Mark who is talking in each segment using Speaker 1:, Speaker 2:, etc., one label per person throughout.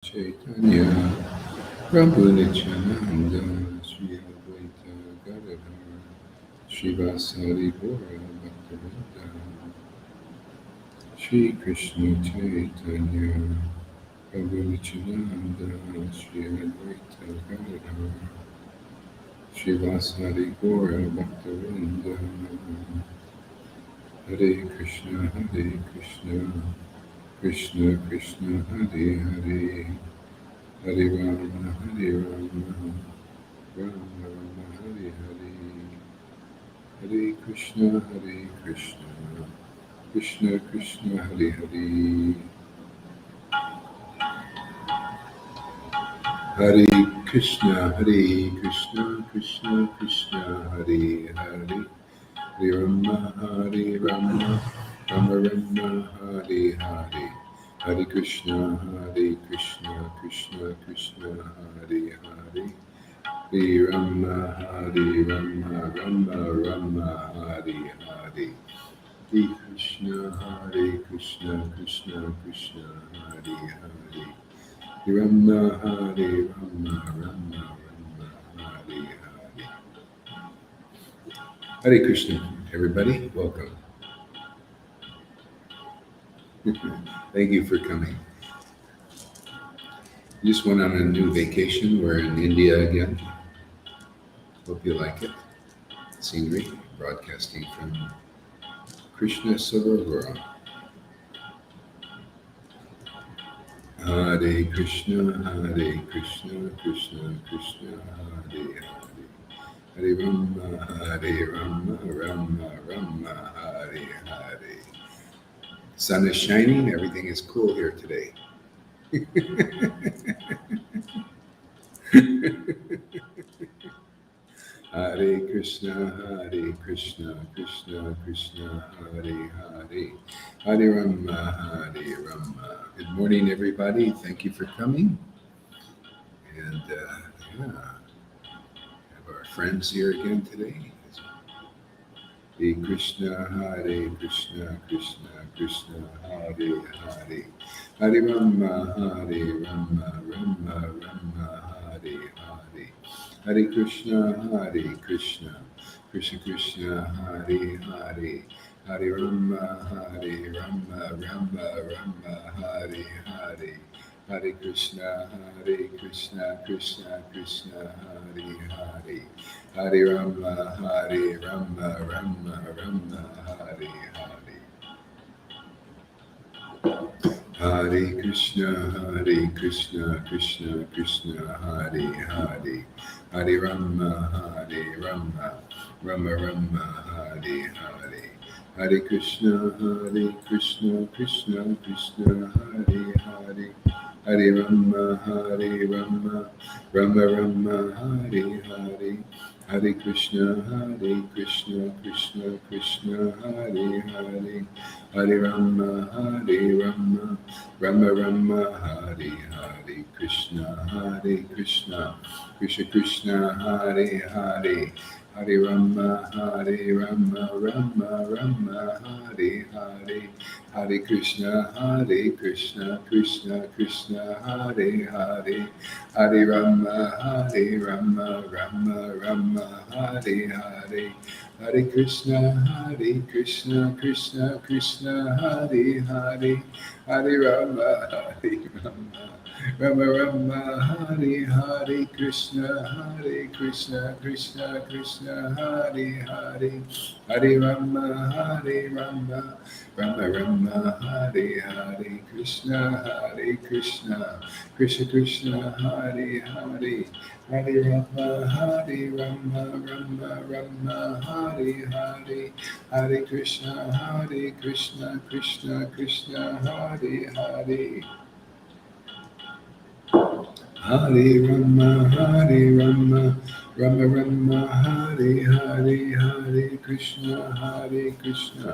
Speaker 1: Caitanya Prabhu Nityananda Sri Advaita Gadadhar Srivasari Gora Bhaktivinoda Sri Krishna Chaitanya Prabhu Nityananda Sri Advaita Gadadhar Srivasari Gora Bhaktivinoda Hare Krishna Krishna Krishna Hare Hare Hare Rama Rama Rama Hare Hare Hare Krishna Krishna Krishna Hare Hare Hare Krishna Krishna Krishna Hare Hare Hare Rama Rama Rama Hare Hare Hare Krishna Krishna Krishna Hare Hare Hare Rama Rama Hare Hare Hare Krishna Krishna Hare Hare Rama Rama Hare Hare. Hare Krishna, everybody. Welcome. Thank you for coming. Just went on a new vacation. We're in India again. Hope you like it. Scenery, broadcasting from Krishna Sarovar. Hare Krishna, Krishna Krishna, Hare Hare. Hare Rama, Rama, Hare Hare. Sun is shining, everything is cool here today. Hare Krishna, Krishna Krishna, Hare Hare. Hare Rama, Good morning, everybody. Thank you for coming. And have our friends here again today. Hare Krishna, Krishna Hare Hare. Hare Rama, Rama, Hare Hare. Hare Krishna, Krishna Hare Hare. Hare Rama, Rama, Hare Hare. Hare Krishna, Krishna Hare Hare. Hare Rama, Rama, Hare Hare. Hare Krishna, Krishna Hare Hare. Hare Rama, Rama, Hare Hare. Hare Krishna, Krishna Hare Hare. Hare Rama, Rama, Hare Hare. Hare Krishna, Krishna Hare Hare. Hare Rama, Rama, Hare Hare. Krishna, Krishna Hare Hare. Hare Rama, Rama, Hare Hare. Hare Krishna, Krishna Hare Hare. Hare Rama, Rama, Hare Hare. Hare Krishna, Krishna Hare Hare. Hare Rama, Rama, Hare Hare. Krishna, Krishna Hare Hare. Hare Rama, Rama, Hare Hare. Krishna, Krishna Hare Hare. Hare Rama, Rama, Hare Hare. Hare Krishna, Krishna Hare Hare. Hare Rama, Rama, Hare Hare. Hare Krishna,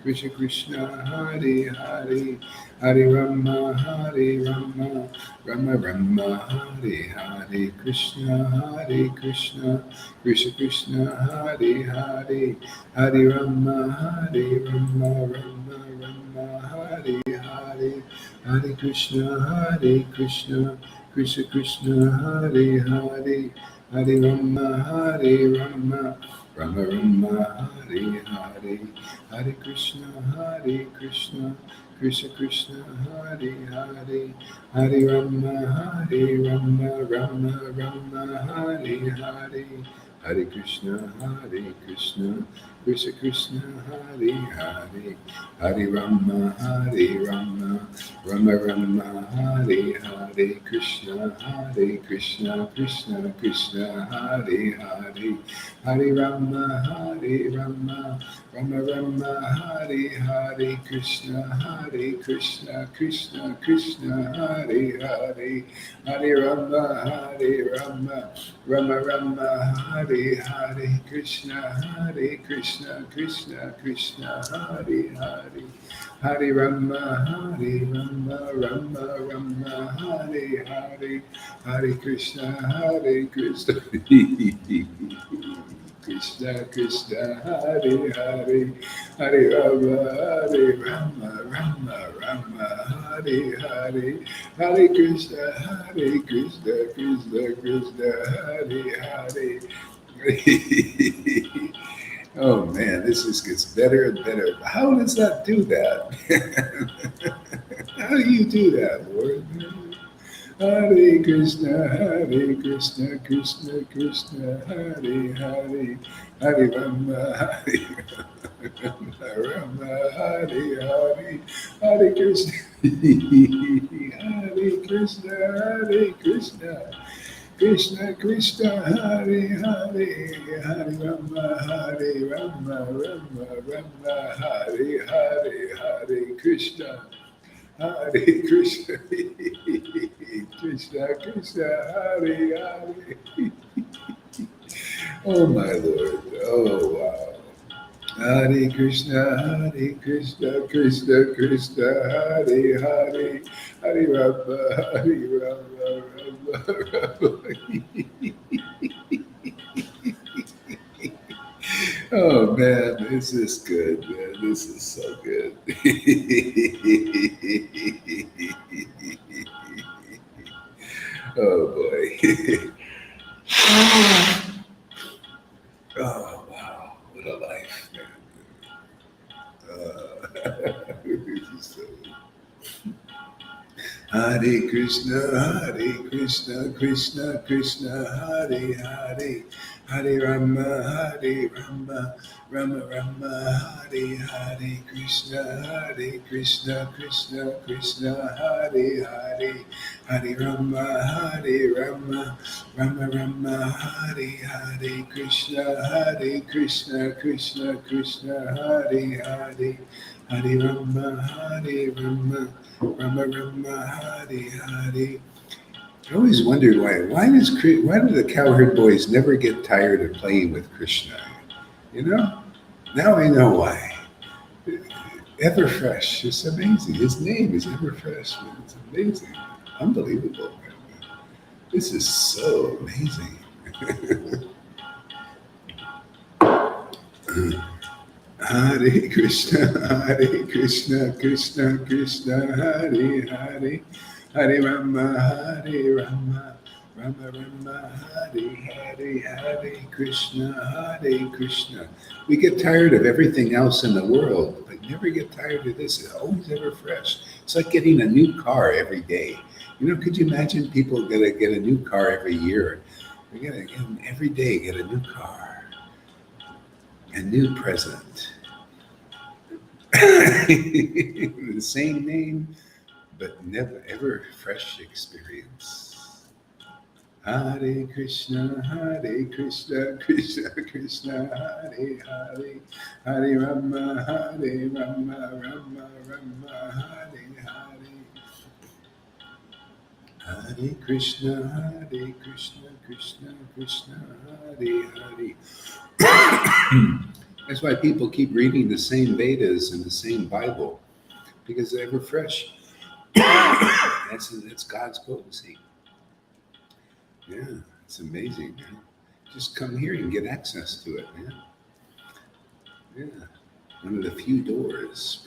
Speaker 1: Krishna Hare Hare. Hare Rama, Rama, Hare Hare. Krishna, Krishna Hare Hare. Hare Rama, Rama, Hare Hare. Hare Krishna, Hare Krishna, Krishna Krishna, Hare Hare, Hare Rama, Hare Rama, Rama Rama, Hare Hare, Hare Krishna, Hare Krishna, Krishna Krishna, Hare Hare, Hare Rama, Hare Rama, Rama Rama, Hare Hare, Hare Krishna, Hare Krishna, Krishna Krishna, Hare Hare, Hare Rama, Hare Rama, Rama Rama, Hare Hare, Krishna, Hare Krishna, Krishna Krishna, Hare Hare, Hare Rama, Hare Rama, Rama Rama, Hare Hare, Krishna, Hare Krishna, Krishna Krishna, Hare Hare, Hare Rama, Hare Rama, Rama Rama, Hare Hare, Krishna, Hare Krishna, Krishna Krishna, Hare Hare, Hare Rama, Hare Rama, Rama Rama, Hare Hare, Hare Krishna, Hare Krishna, Krishna Krishna, Hare Hare, Hare Rama, Hare Rama, Rama Rama, Hare Hare, Hare Krishna, Hare Krishna, Krishna Krishna, Hare Hare. Oh man, this just gets better and better. How does that do that? How do you do that, Lord? Hare Krishna, Hare Krishna, Krishna Krishna, Hare Hare, Hare Rama, Hare Rama, Hare Hare, Hare Krishna, Hare Krishna, Hare Krishna, Krishna Krishna, Hare Hare, Hare Rama, Hare Rama, Rama Rama, Hare Hare, Hare Krishna, Hare Krishna, Krishna Krishna, Hare Hare. Oh my Lord, oh wow. Hare Krishna, Hare Krishna, Krishna Krishna, Hare Hare, Hare Rama, Hare Rama, Rama Rama. Oh man, this is good, man. This is so good. Oh boy. Oh wow, what a life, man. This is so Hare Krishna, Hare Krishna, Krishna Krishna, Hare Hare, Hare Rama, Hare Rama, Rama Rama, Hare Hare, Krishna, Hare Krishna, Krishna Krishna, Hare Hare, Hare Rama, Hare Rama, Rama Rama, Hare Hare, Krishna, Hare Krishna, Krishna Krishna, Hare Hare, Hare Rama, Hare Rama, Rama Rama, Hare Hare. I always wondered why do the cowherd boys never get tired of playing with Krishna? You know, now I know why. Ever fresh, it's amazing. His name is Ever Fresh. It's amazing, unbelievable. This is so amazing. Hare Krishna, Hare Krishna, Krishna Krishna, Hare Hare, Hare Rama, Hare Rama, Rama Rama, Hare Hare, Hare Krishna, Hare Krishna. We get tired of everything else in the world, but never get tired of this. It's always ever fresh. It's like getting a new car every day. You know, could you imagine people gonna get a new car every year? They're gonna get every day get a new car, a new present. The same name, but never ever fresh experience. Hare Krishna, Hare Krishna, Krishna Krishna, Hare Hare, Hare Rama, Hare Rama, Rama Rama, Hare Hare, Hare Krishna, Hare Krishna, Krishna Krishna, Hare Hare. That's why people keep reading the same Vedas and the same Bible because they're ever fresh. That's God's potency. Yeah, it's amazing, man. Just come here and get access to it, man. Yeah, one of the few doors.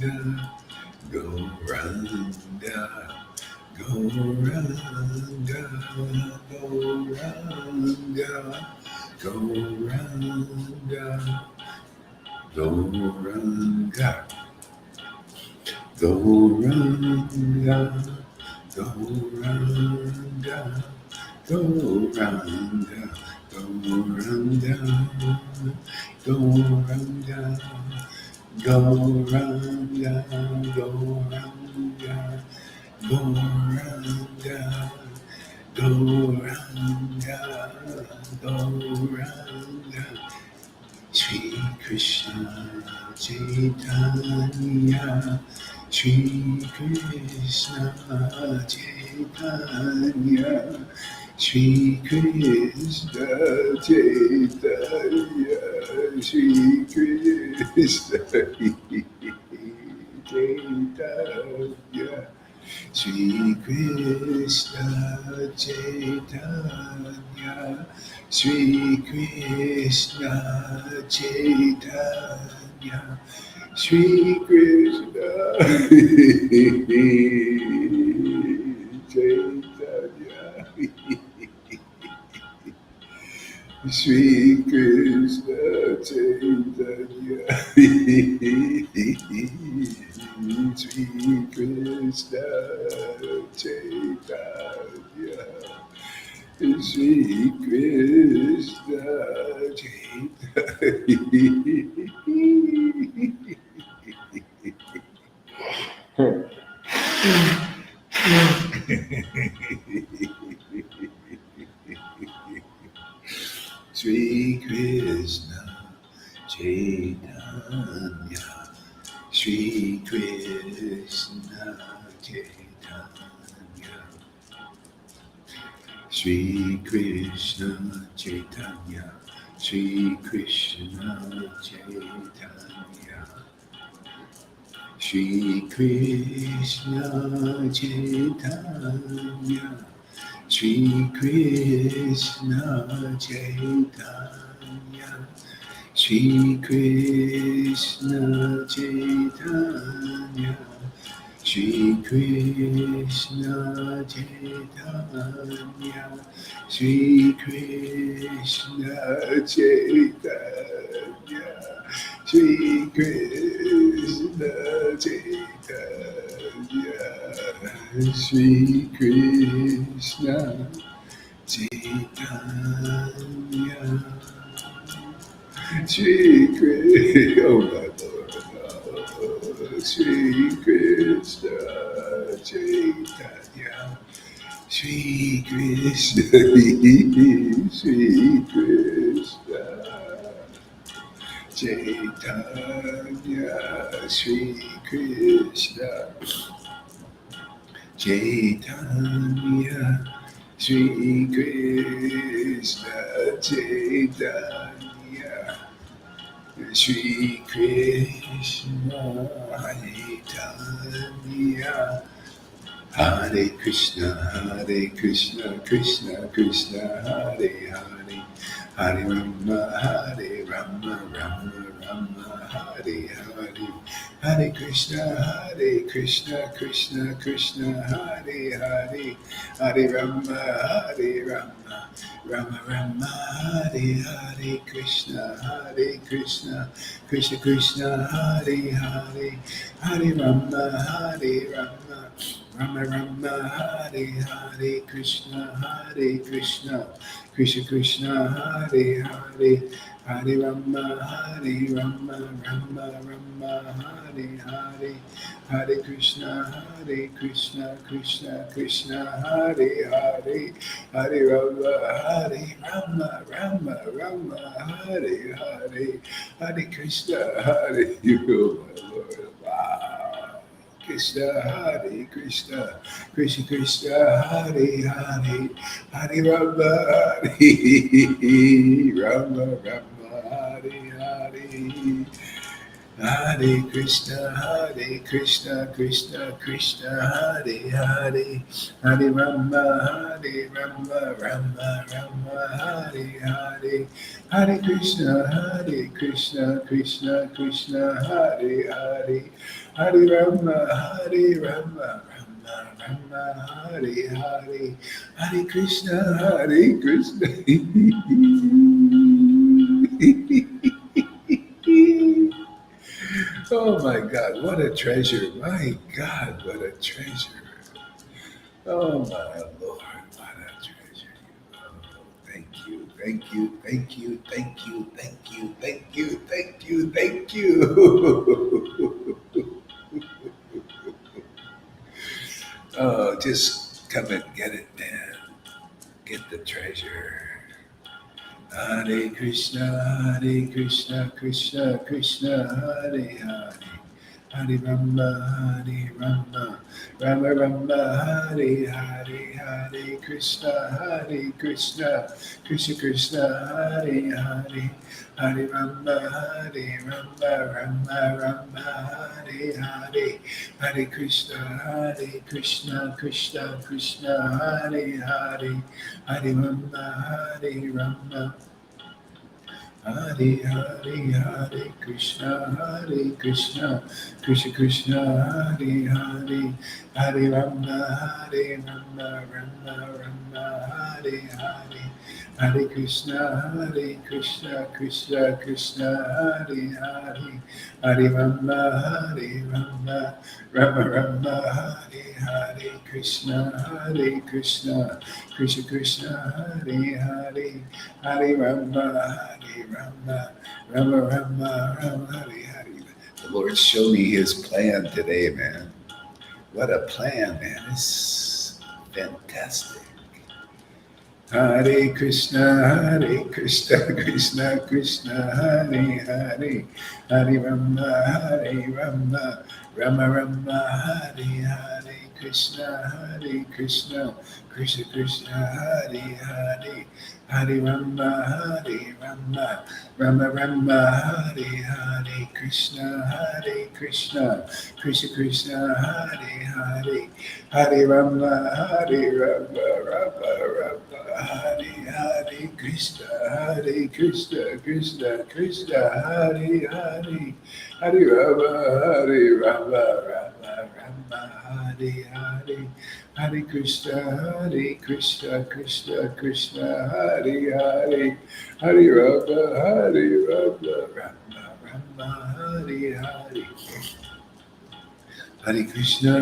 Speaker 1: Gauranga, Gauranga, Gauranga, Gauranga, Gauranga, Gauranga, Gauranga, Gauranga, Gauranga, Gauranga, Gauranga, Gauranga, Gauranga, Gauranga, Gauranga, Shri Krishna Chaitanya, Shri Krishna Chaitanya, Shri Krishna Chaitanya, Shri Krishna Chaitanya, Shri Krishna Chaitanya, Shri Krishna Chaitanya, Shri Krishna Chaitanya, Shri Krishna Chaitanya, Shri Krishna Chaitanya, Shri Krishna Shri Krishna Chaitanya, Shri Krishna Chaitanya, Shri Krishna Chaitanya, Shri Krishna Chaitanya, Shri Krishna Chaitanya, Shri Krishna Chaitanya, Shri Krishna Chaitanya, Shri Krishna Chaitanya, Shri Krishna Chaitanya, Shri Krishna Chaitanya, Shri Krishna Chaitanya, Shri Krishna, oh my Lord, Shri Krishna Chaitanya, Shri Krishna, Shri Krishna Chaitanya, Shri Krishna Chaitanya, Shri Krishna Chaitanya, Shri Krishna Chaitanya, Hare Krishna, Krishna Krishna, Hare Hare, Hare Rama, Rama Rama, Hare Hare, Hare Krishna, Krishna Krishna, Hare Hare, Hare Rama, Rama Rama, Hare Hare, Krishna, Krishna Krishna, Hare Hare, Hare Rama, Rama Rama, Hare Hare, Krishna, Krishna Krishna, Hare Hare, Hare Rama, Rama Rama, Hare Hare, Hare Krishna, Krishna Krishna, Hare Hare, Hare Rama, Rama Hare Hare, Hare Krishna, Hare You, my Lord. Wow. Krishna, Hare Krishna, Krishna, Hare Hare, Hare Rama, Rama Hare Hare, Hare Krishna, Krishna Hare Hare, Hare Rama, Rama Hare Hare, Hare Krishna, Krishna Hare Hare, Hare Rama, Hare Rama, Rama Rama, Hare Hare, Hare Krishna, Hare Krishna. Oh my God, what a treasure! My God, what a treasure! Oh my Lord, what a treasure! Oh, thank you, thank you, thank you, thank you, thank you, thank you, thank you, thank you. Oh, just come and get it, man. Get the treasure. Hare Krishna, Hare Krishna, Krishna Krishna, Hare Hare. Hare Rama, Hare Rama, Rama Rama, Hare Hare, Hare Krishna, Hare Krishna, Krishna Krishna, Hare Hare, Hare Rama, Hare Rama, Rama Rama, Hare Hare, Hare Krishna, Hare Krishna, Krishna Krishna, Hare Hare, Hare Rama, Hare Rama. Hare Hare Hare Krishna, Hare Krishna, Krishna Krishna, Hare Hare, Hare Rama, Hare Rama, Rama Rama, Hare Hare, Hare Krishna, Hare Krishna, Krishna Krishna, Hare Hare, Hare Rama, Hare Rama, Rama Rama, Hare Hare Krishna, Hare Krishna, Krishna Krishna, Hare Hare, Hare Rama, Hare Rama, Rama Rama, Rama Hare Hare. The Lord showed me His plan today, man. What a plan, man! It's fantastic. Hare Krishna, Krishna Krishna, Hare Hare, Hare Rama, Hare Rama, Rama Rama, Hare Hare, Krishna, Krishna, Krishna Krishna, Hare Hare, Hare Rama, Hare Rama, Rama Rama, Hare Hare, Krishna, Krishna, Krishna Krishna, Hare Hare, Hare Rama, Hare Rama, Rama Rama, Hare Hare, Krishna, Krishna, Krishna Krishna, Hare Hare, Hare Rama, Hare Rama, Rama Rama, Hare Hare, Hare Krishna, Krishna, Krishna Krishna, Hare Hare, Hare Rama, Hare Rama, Rama Rama, Hare Hare. Hare Krishna,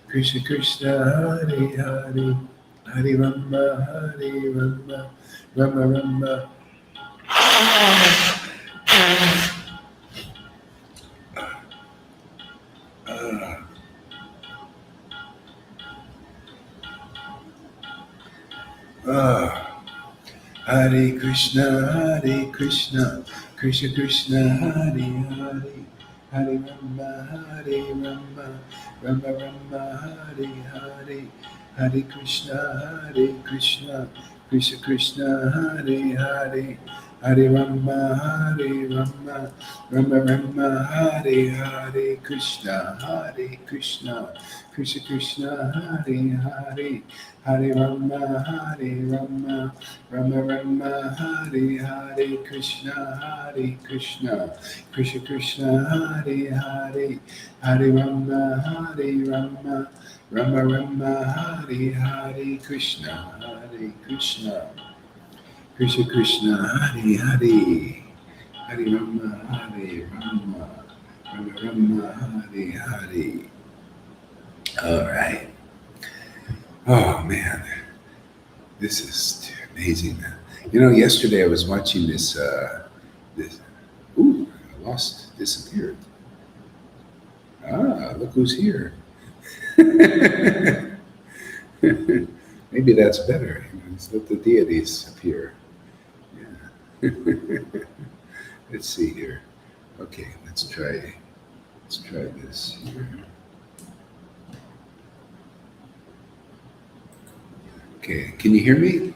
Speaker 1: Krishna Krishna, Hare Hare, Hare Rama, Hare Rama, Rama Rama. Hare Krishna, Krishna Krishna, Hare Hare, Hare Rama, Hare Rama, Rama Rama, Hare Hare, Hare Krishna, Krishna Krishna, Hare Hare, Hare Rama, Hare Rama, Rama Rama, Hare Hare, Krishna, Krishna Krishna, Hare Hare, Hare Rama, Hare Rama, Rama Rama, Hare Hare, Krishna, Krishna Krishna, Hare Hare, Hare Rama, Hare Rama, Rama Rama, Hare Hare, Krishna, Krishna Krishna, Hare Hare, Hare Rama, Hare Rama, Rama Rama, Hare Hare. All right. Oh man, this is amazing. You know, yesterday I was watching this. Ooh, I disappeared. Ah, look who's here. Maybe that's better. Let's let the deities appear. Yeah. Let's see here. Okay, let's try. Let's try this here. Okay, can you hear me?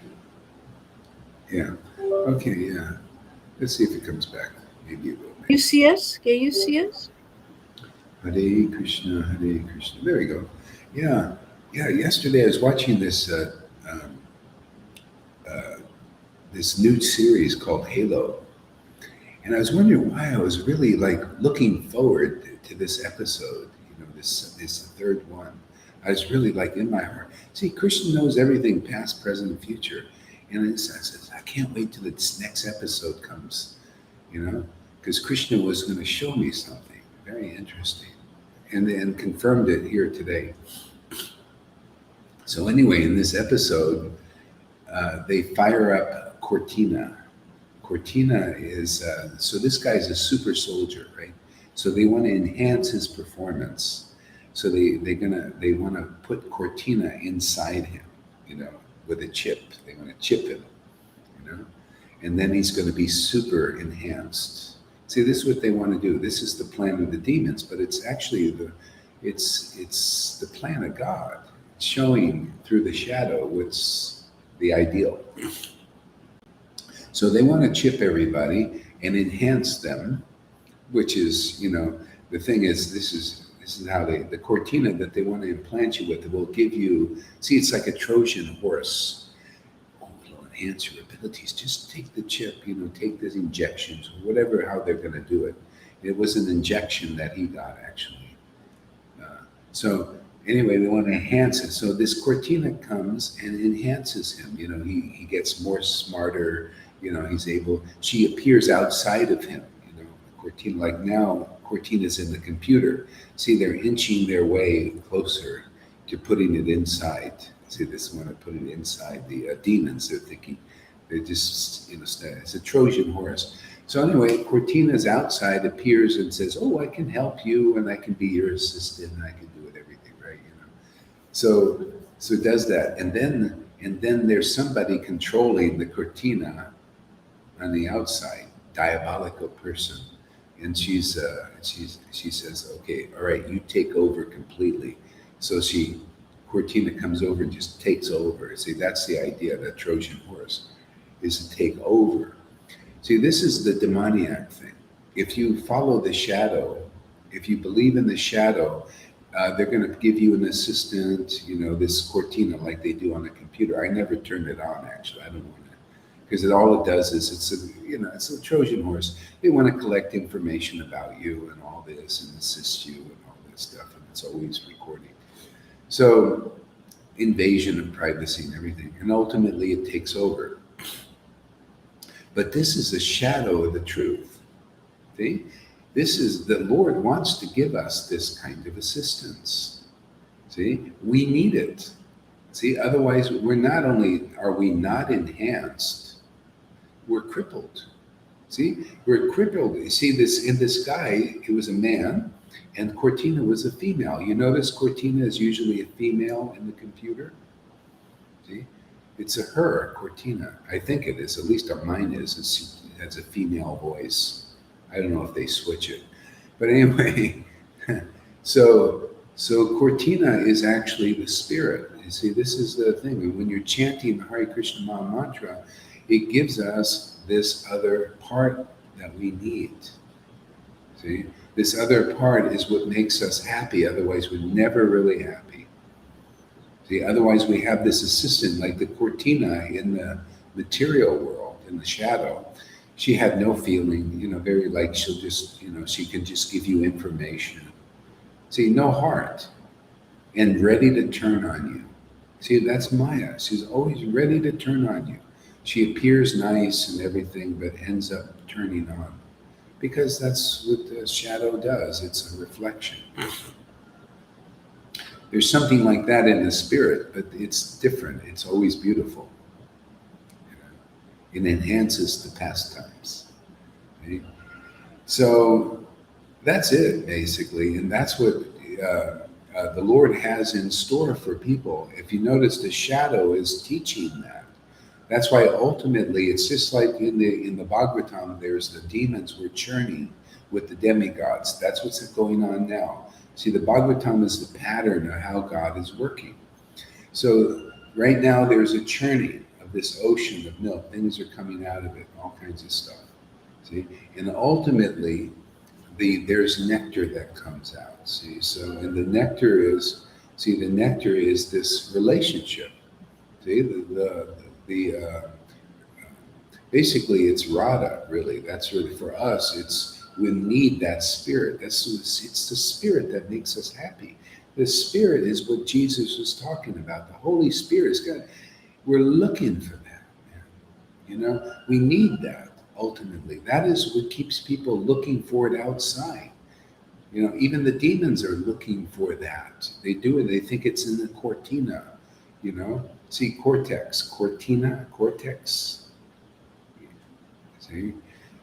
Speaker 1: Yeah. Okay, yeah. Let's see if it comes back. Maybe it will.
Speaker 2: You see us? Can you see us?
Speaker 1: Hare Krishna, Hare Krishna. There we go. Yeah, yeah. Yesterday I was watching um, uh, this new series called Halo, and I was wondering why I was really like looking forward to this episode, this third one, I was really like in my heart. See, Krishna knows everything, past, present, and future. And I said, I can't wait till this next episode comes, because Krishna was going to show me something very interesting, and then confirmed it here today. So anyway, in this episode, they fire up Cortina. Cortina is, so this guy's a super soldier, right? So they want to enhance his performance. So they want to put Cortina inside him, with a chip. They want to chip him, and then he's going to be super enhanced. See, this is what they want to do. This is the plan of the demons, but it's actually it's the plan of God, showing through the shadow what's the ideal. So they want to chip everybody and enhance them, which is, the thing is, this is how the Cortina that they want to implant you with, it will give you, see, it's like a Trojan horse. Oh, it'll enhance your abilities. Just take the chip, take these injections, whatever, how they're going to do it. It was an injection that he got, actually. So anyway, they want to enhance it. So this Cortina comes and enhances him. He gets more smarter. She appears outside of him. Cortina, like now, Cortina's in the computer. See, they're inching their way closer to putting it inside. See, this one, to put it inside the demons. They're thinking, they're just, it's a Trojan horse. So anyway, Cortina's outside, appears and says, "Oh, I can help you, and I can be your assistant, and I can do it, everything, right?" So it does that, and then there's somebody controlling the Cortina on the outside, diabolical person. And she says, "Okay, all right, you take over completely." So Cortina comes over and just takes over. See, that's the idea, that Trojan horse, is to take over. See, this is the demoniac thing. If you follow the shadow, if you believe in the shadow, they're going to give you an assistant, this Cortina, like they do on a computer. I never turned it on, actually. I don't want to, because all it does is it's a Trojan horse. They want to collect information about you and all this, and assist you and all this stuff, and it's always recording. So invasion of privacy and everything, and ultimately it takes over. But this is a shadow of the truth. See, this is, the Lord wants to give us this kind of assistance. See, we need it. See, otherwise we're not only are we not enhanced, we're crippled. See, we're crippled. You see, this guy, he was a man, and Cortina was a female. You notice Cortina is usually a female in the computer. See, it's a her, Cortina. I think it is. At least mine is. It has a female voice. I don't know if they switch it, but anyway. So Cortina is actually the spirit. You see, this is the thing. And when you're chanting the Hare Krishna Maha Mantra, it gives us this other part that we need. See, this other part is what makes us happy. Otherwise, we're never really happy. See, otherwise we have this assistant, like the Cortina in the material world, in the shadow. She had no feeling, very like she'll just, she can just give you information. See, no heart, and ready to turn on you. See, that's Maya. She's always ready to turn on you. She appears nice and everything, but ends up turning on. Because that's what the shadow does. It's a reflection. There's something like that in the spirit, but it's different. It's always beautiful. It enhances the pastimes. Right? So that's it, basically. And that's what the Lord has in store for people. If you notice, the shadow is teaching that. That's why ultimately it's just like in the Bhagavatam, there's the demons were churning with the demigods. That's what's going on now. See, the Bhagavatam is the pattern of how God is working. So right now there's a churning of this ocean of milk. Things are coming out of it, all kinds of stuff. See, and ultimately there's nectar that comes out. See, so and the nectar is this relationship. See, basically it's Radha, really. That's really, for us, We need that spirit. It's the spirit that makes us happy. The spirit is what Jesus was talking about. The Holy Spirit is God. We're looking for that. You know, we need that ultimately. That is what keeps people looking for it outside. You know, even the demons are looking for that. They do it. They think it's in the cortina. You know, see cortex, cortina, cortex. See,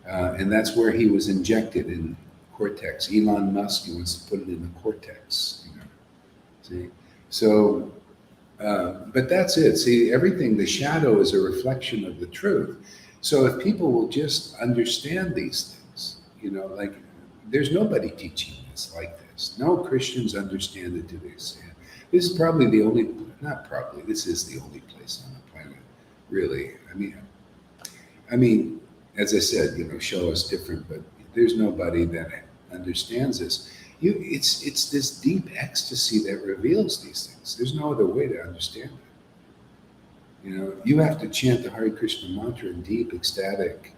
Speaker 1: and that's where he was injected in cortex. Elon Musk, he wants to put it in the cortex. You know, see, so. But that's it. See, everything, the shadow is a reflection of the truth. So if people will just understand these things, you know, like there's nobody teaching this like this. No Christians understand it to this extent. This is probably the only, not probably, this is the only place on the planet, really. I mean, as I said, you know, show us different, but there's nobody that understands this. It's this deep ecstasy that reveals these things. There's no other way to understand it. You know, you have to chant the Hare Krishna mantra in deep ecstatic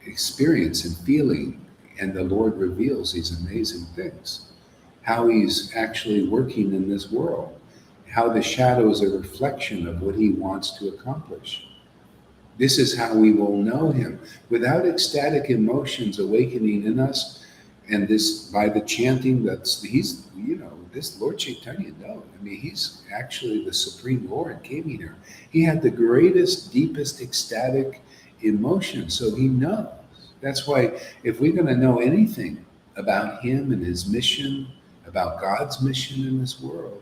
Speaker 1: experience and feeling, and the Lord reveals these amazing things. How He's actually working in this world, how the shadow is a reflection of what He wants to accomplish. This is how we will know Him. Without ecstatic emotions awakening in us, and this by the chanting, He's, you know, this Lord Caitanya, no, I mean, He's actually the Supreme Lord came here. He had the greatest, deepest ecstatic emotion, so He knows. That's why if we're going to know anything about Him and His mission, about God's mission in this world,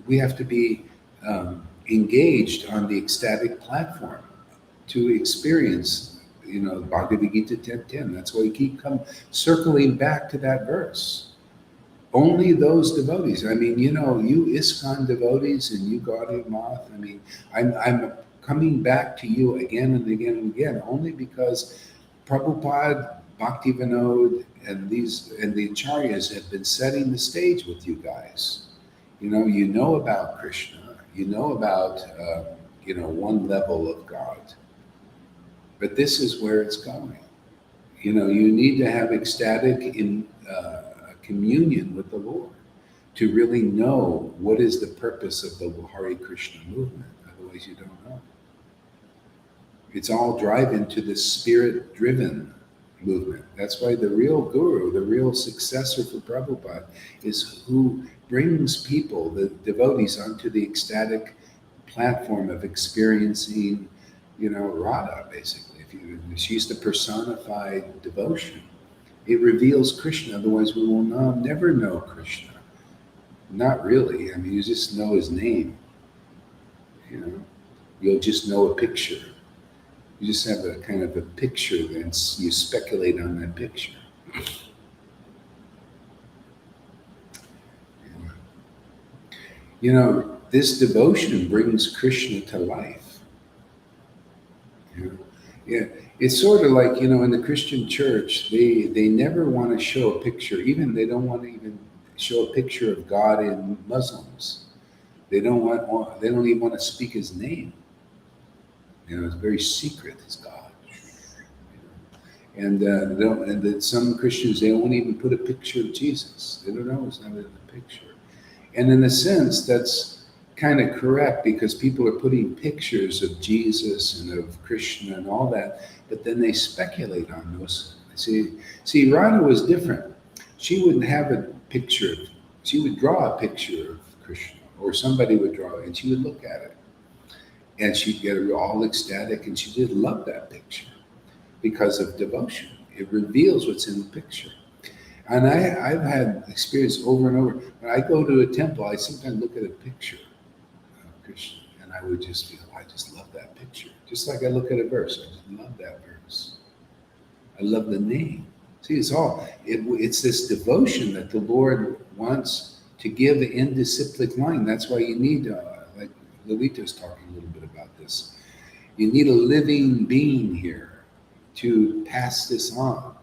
Speaker 1: we have to be engaged on the ecstatic platform to experience, you know, Bhagavad Gita 10:10. That's why we keep circling back to that verse. Only those devotees. I mean, you know, you ISKCON devotees and you Gaudiya Math. I mean, I'm coming back to you again and again and again, only because Prabhupada, Bhaktivinoda, and the Acharyas have been setting the stage with you guys. You know about Krishna. You know about you know, one level of God. But this is where it's going. You know, you need to have ecstatic communion with the Lord to really know what is the purpose of the Hare Krishna movement. Otherwise, you don't know. It's all driving to this spirit-driven movement. That's why the real guru, the real successor for Prabhupada, is who brings people, the devotees, onto the ecstatic platform of experiencing, you know, Radha, basically. She's the personified devotion. It reveals Krishna, otherwise we will never know Krishna. Not really. I mean, you just know His name. You know, you'll just know a picture. You just have a kind of a picture, and you speculate on that picture. You know, this devotion brings Krishna to life. You know? Yeah, it's sort of like, you know, in the Christian church, they never want to show a picture. Even they don't want to even show a picture of God in Muslims. They don't even want to speak His name. You know, it's very secret. It's God. And some Christians, they won't even put a picture of Jesus. They don't know it's not in the picture. And in a sense, that's kind of correct, because people are putting pictures of Jesus and of Krishna and all that, but then they speculate on those. See, Radha was different. She wouldn't have a picture. She would draw a picture of Krishna, or somebody would draw it, and she would look at it. And she'd get all ecstatic, and she did love that picture because of devotion. It reveals what's in the picture. And I've had experience over and over. When I go to a temple, I sometimes look at a picture of Krishna, and I would just feel, I just love that picture. Just like I look at a verse, I just love that verse. I love the name. See, it's this devotion that the Lord wants to give in disciplic line. That's why you need, like Lolita's talking a little bit about this, you need a living being here to pass this on.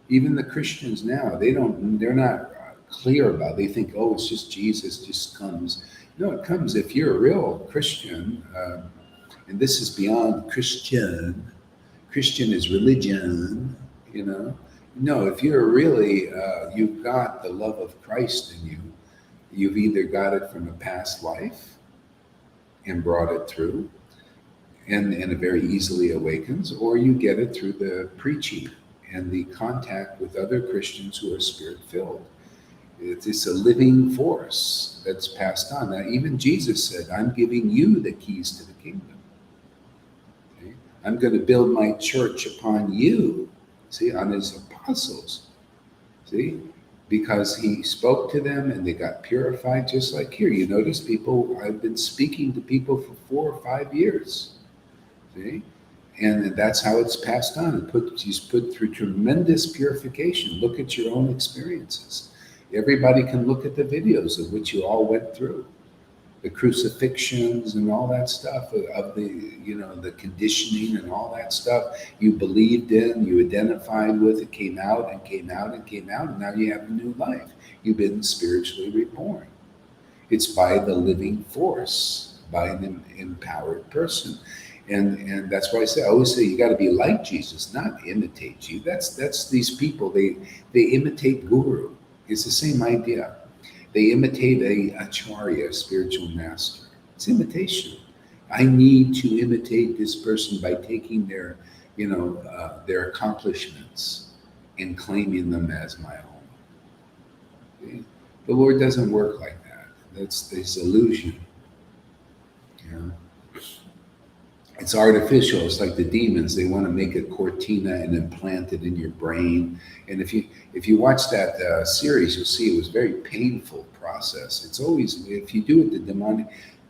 Speaker 1: Even the Christians now, they're not clear about it. They think, oh, it's just Jesus just comes. No, it comes if you're a real Christian, and this is beyond Christian. Christian is religion, you know. No, if you're really, you've got the love of Christ in you, you've either got it from a past life and brought it through, and it very easily awakens, or you get it through the preaching and the contact with other Christians who are spirit filled. It's a living force that's passed on. Now, even Jesus said, I'm giving you the keys to the kingdom. Okay? I'm going to build my church upon you, see, on his apostles, see, because he spoke to them and they got purified just like here. You notice people, I've been speaking to people for 4 or 5 years. See? And that's how it's passed on. He's put through tremendous purification. Look at your own experiences. Everybody can look at the videos of which you all went through, the crucifixions and all that stuff of the conditioning and all that stuff you believed in, you identified with, it came out and came out and came out, and now you have a new life. You've been spiritually reborn. It's by the living force, by an empowered person. And that's why I always say you got to be like Jesus, not imitate you. That's these people, they imitate guru. It's the same idea. They imitate a acharya, spiritual master. It's imitation. I need to imitate this person by taking their accomplishments and claiming them as my own. Okay? The Lord doesn't work like that. That's this illusion. Yeah. It's artificial. It's like the demons. They want to make a cortina and implant it in your brain. And if you watch that series, you'll see it was a very painful process. It's always, if you do it the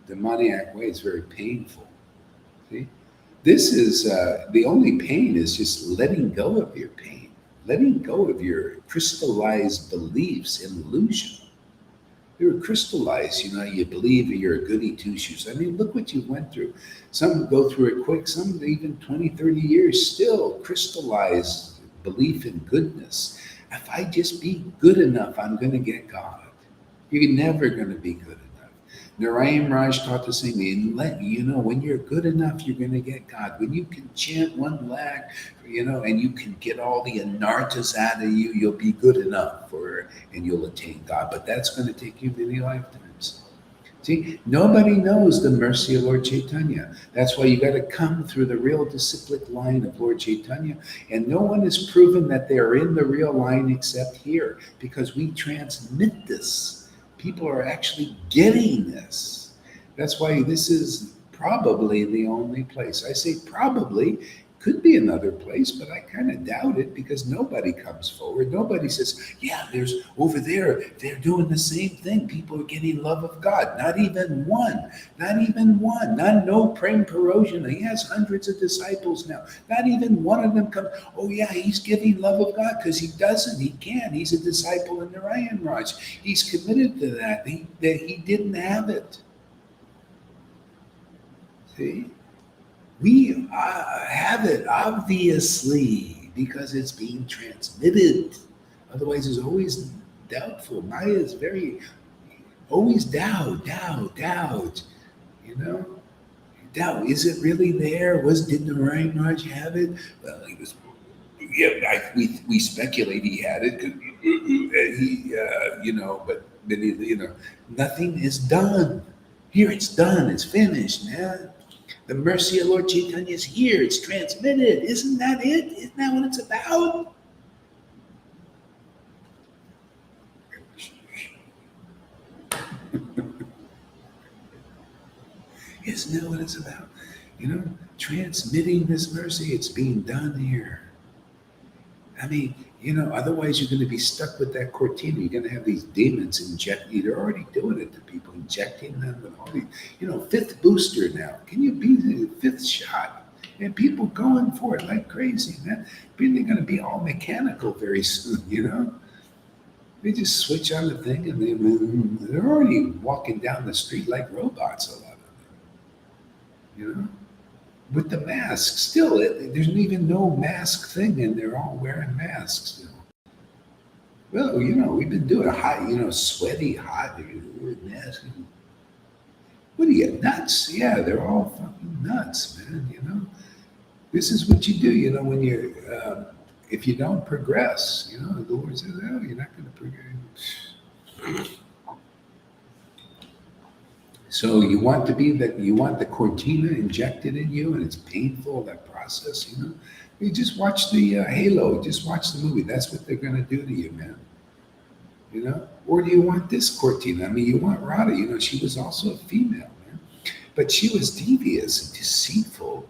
Speaker 1: demoniac way, it's very painful. See, this is the only pain is just letting go of your pain, letting go of your crystallized beliefs in illusion. They were crystallized, you believe you're a goody two-shoes. I mean, look what you went through. Some go through it quick, some even 20, 30 years, still crystallized belief in goodness. If I just be good enough, I'm going to get God. You're never going to be good enough. Narayan Raj taught the same thing. When you're good enough, you're going to get God. When you can chant 1 lakh, and you can get all the anartas out of you, you'll be good enough and you'll attain God. But that's going to take you many lifetimes. See, nobody knows the mercy of Lord Chaitanya. That's why you got to come through the real disciplic line of Lord Chaitanya. And no one has proven that they're in the real line except here, because we transmit this. People are actually getting this. That's why this is probably the only place. I say probably, could be another place, but I kind of doubt it because nobody comes forward. Nobody says, yeah, there's over there, they're doing the same thing. People are getting love of God. Not even one. No Prem Parojana. He has hundreds of disciples now. Not even one of them comes, oh yeah, he's giving love of God, because he doesn't. He can't. He's a disciple in Narayan Raj. He's committed to that. He didn't have it. See? We have it, obviously, because it's being transmitted. Otherwise, it's always doubtful. Maya is always doubt. Doubt. Is it really there? Did Narayan Raj have it? Well, he was. Yeah, we speculate he had it. But nothing is done. Here, it's done. It's finished, man. The mercy of Lord Chaitanya is here. It's transmitted. Isn't that it? Isn't that what it's about? Isn't that what it's about? Transmitting this mercy. It's being done here. I mean, otherwise you're going to be stuck with that cortina. You're going to have these demons inject you. They're already doing it to people, injecting them with all these, 5th booster now. Can you be the 5th shot? And people going for it like crazy, man. They're going to be all mechanical very soon, They just switch on the thing and they're already walking down the street like robots, a lot of them, with the mask. Still, there's even no mask thing, and they're all wearing masks still. Well, we've been doing hot, sweaty, hot mask. What are you, nuts? Yeah, they're all fucking nuts, man, This is what you do, when you're if you don't progress, the Lord says, oh, you're not going to progress. So you want the cortina injected in you, and it's painful, that process, You just watch the Halo, just watch the movie. That's what they're going to do to you, man. Or do you want this cortina? I mean, you want Radha, she was also a female, man. But she was devious and deceitful,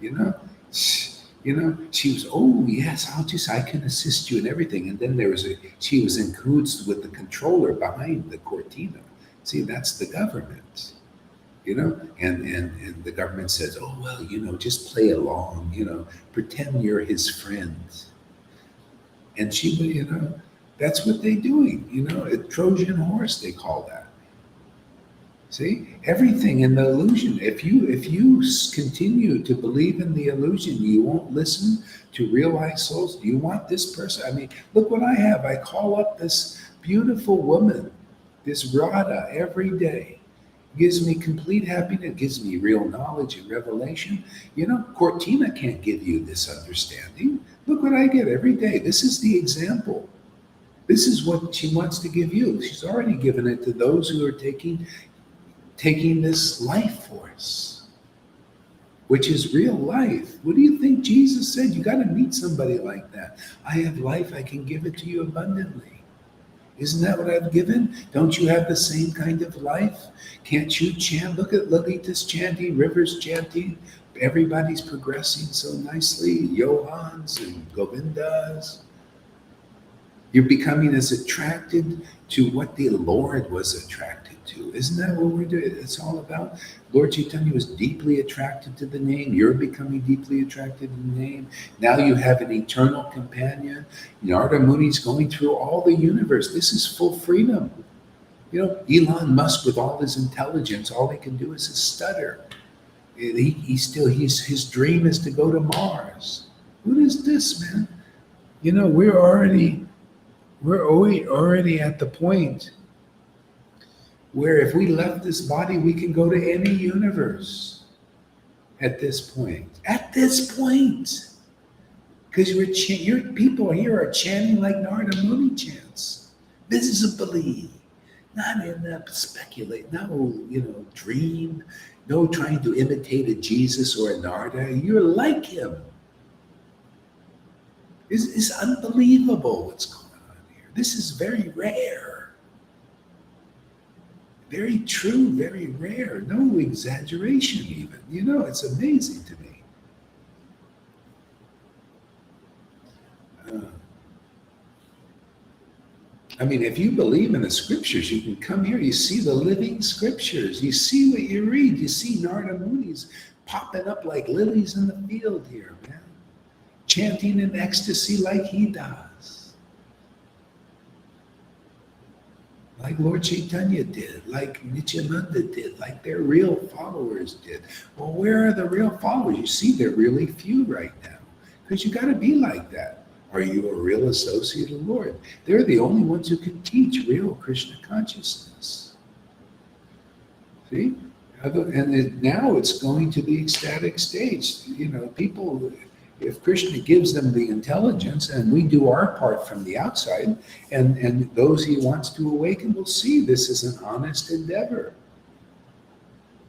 Speaker 1: you know. She was, oh yes, I can assist you in everything. And then she was in cahoots with the controller behind the cortina. See, that's the government, and the government says, oh well, just play along, pretend you're his friend. And she, that's what they're doing, a Trojan horse, they call that. See, everything in the illusion. If you continue to believe in the illusion, you won't listen to realized souls. Do you want this person? I mean, look what I have. I call up this beautiful woman, this Radha, every day. Gives me complete happiness, gives me real knowledge and revelation. Cortina can't give you this understanding. Look what I get every day. This is the example. This is what she wants to give you. She's already given it to those who are taking this life force, which is real life. What do you think Jesus said? You got to meet somebody like that. I have life, I can give it to you abundantly. Isn't that what I've given? Don't you have the same kind of life? Can't you chant? Look at this chanting, Rivers chanting. Everybody's progressing so nicely. Johans and Govindas. You're becoming as attracted to what the Lord was attracted to. Isn't that what we're doing? It's all about. Lord Chaitanya was deeply attracted to the name. You're becoming deeply attracted to the name. Now you have an eternal companion. Narada Muni's going through all the universe. This is full freedom. Elon Musk, with all his intelligence, all he can do is stutter. His dream is to go to Mars. What is this, man? We're already at the point where if we left this body, we can go to any universe at this point. At this point. Because your people here are chanting like Narada Muni chants. Visibly. Not in the speculate, no, dream, no trying to imitate a Jesus or a Narada. You're like him. It's unbelievable what's going on here. This is very rare. Very true, very rare. No exaggeration even. It's amazing to me. If you believe in the scriptures, you can come here. You see the living scriptures. You see what you read. You see Narada Muni's popping up like lilies in the field here, man. Chanting in ecstasy like he does. Like Lord Chaitanya did, like Nityananda did, like their real followers did. Well, where are the real followers? You see, they're really few right now. Because you got to be like that. Are you a real associate of the Lord? They're the only ones who can teach real Krishna consciousness. See? And now it's going to the ecstatic stage. People, if Krishna gives them the intelligence and we do our part from the outside, and those he wants to awaken will see this is an honest endeavor.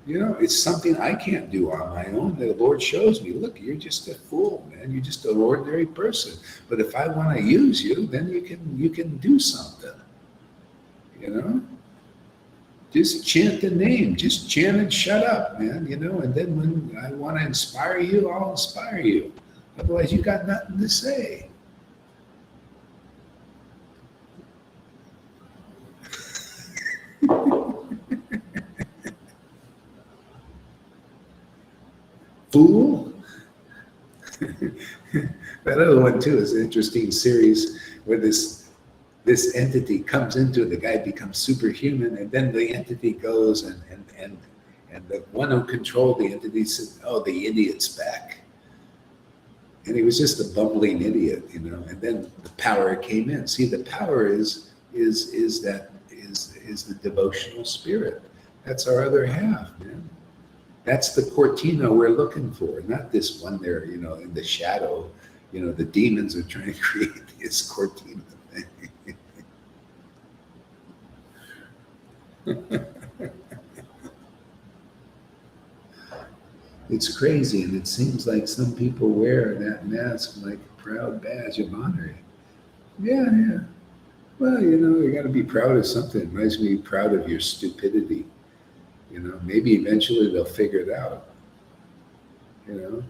Speaker 1: It's something I can't do on my own. The Lord shows me, look, you're just a fool, man. You're just an ordinary person. But if I want to use you, then you can do something. Just chant the name. Just chant and shut up, man. And then when I want to inspire you, I'll inspire you. Otherwise, you got nothing to say. Fool. That other one too is an interesting series where this entity comes into it. The guy becomes superhuman, and then the entity goes and the one who controlled the entity says, "Oh, the idiot's back," and he was just a bumbling idiot, And then the power came in. See, the power is the devotional spirit. That's our other half, man. That's the cortina we're looking for, not this one there, in the shadow, The demons are trying to create this Cortina thing. It's crazy, and it seems like some people wear that mask like a proud badge of honor. Yeah, yeah. Well, you got to be proud of something. It reminds me, proud of your stupidity. Maybe eventually they'll figure it out. You know,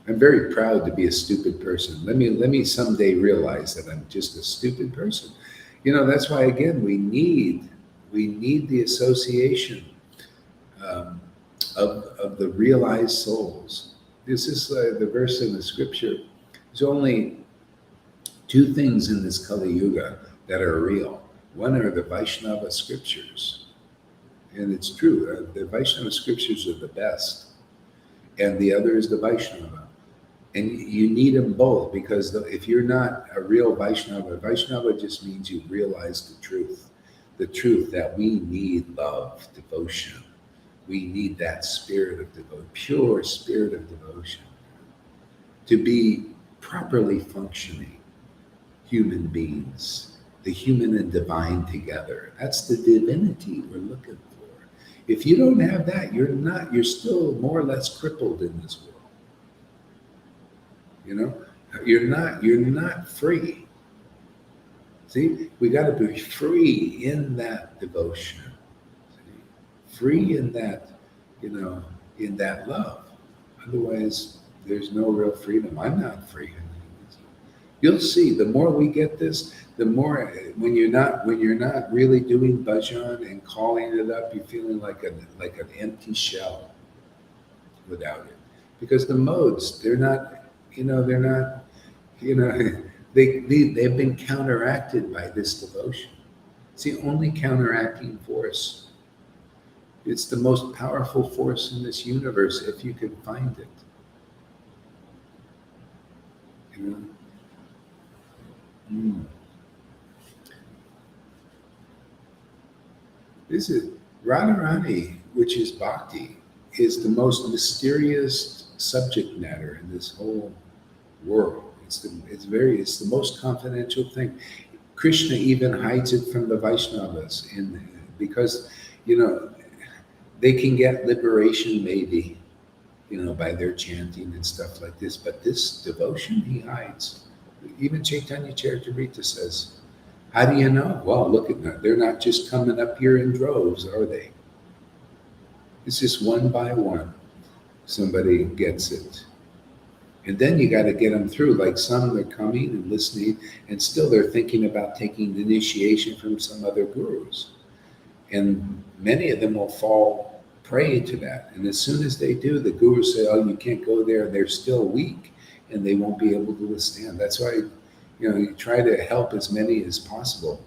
Speaker 1: I'm very proud to be a stupid person. Let me someday realize that I'm just a stupid person. That's why again we need the association um, of the realized souls. This is the verse in the scripture. There's only two things in this Kali Yuga that are real. One are the Vaishnava scriptures, and it's true. The Vaishnava scriptures are the best, and the other is the Vaishnava. And you need them both because if you're not a real Vaishnava just means you realize the truth that we need love, devotion. We need that spirit of devotion, pure spirit of devotion, to be properly functioning human beings, the human and divine together. That's the divinity we're looking for. If you don't have that, you're still more or less crippled in this world. You're not free. See, we got to be free in that devotion, free in that, in that love. Otherwise, there's no real freedom. I'm not free. You'll see. The more we get this, the more when you're not really doing bhajan and calling it up, you're feeling like an empty shell without it. Because the modes, they're not, they've been counteracted by this devotion. It's the only counteracting force. It's the most powerful force in this universe if you can find it. This is Radharani, which is bhakti, is the most mysterious subject matter in this whole world. It's the most confidential thing. Krishna even hides it from the Vaishnavas, because they can get liberation maybe, by their chanting and stuff like this. But this devotion he hides. Even Caitanya Devotees says, "How do you know?" Well, look at them. They're not just coming up here in droves, are they? It's just one by one. Somebody gets it. And then you got to get them through. Like some are coming and listening, and still they're thinking about taking the initiation from some other gurus. And many of them will fall prey to that. And as soon as they do, the gurus say, "Oh, you can't go there." They're still weak, and they won't be able to withstand. That's why, you try to help as many as possible.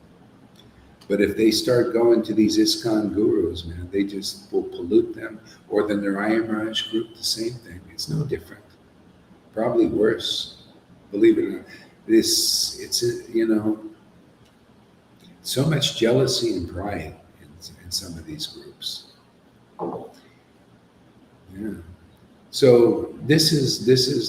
Speaker 1: But if they start going to these ISKCON gurus, man, they just will pollute them. Or the Narayan Maharaj group, the same thing. It's no different. Probably worse. Believe it or not. It's so much jealousy and pride in some of these groups. Yeah. So this is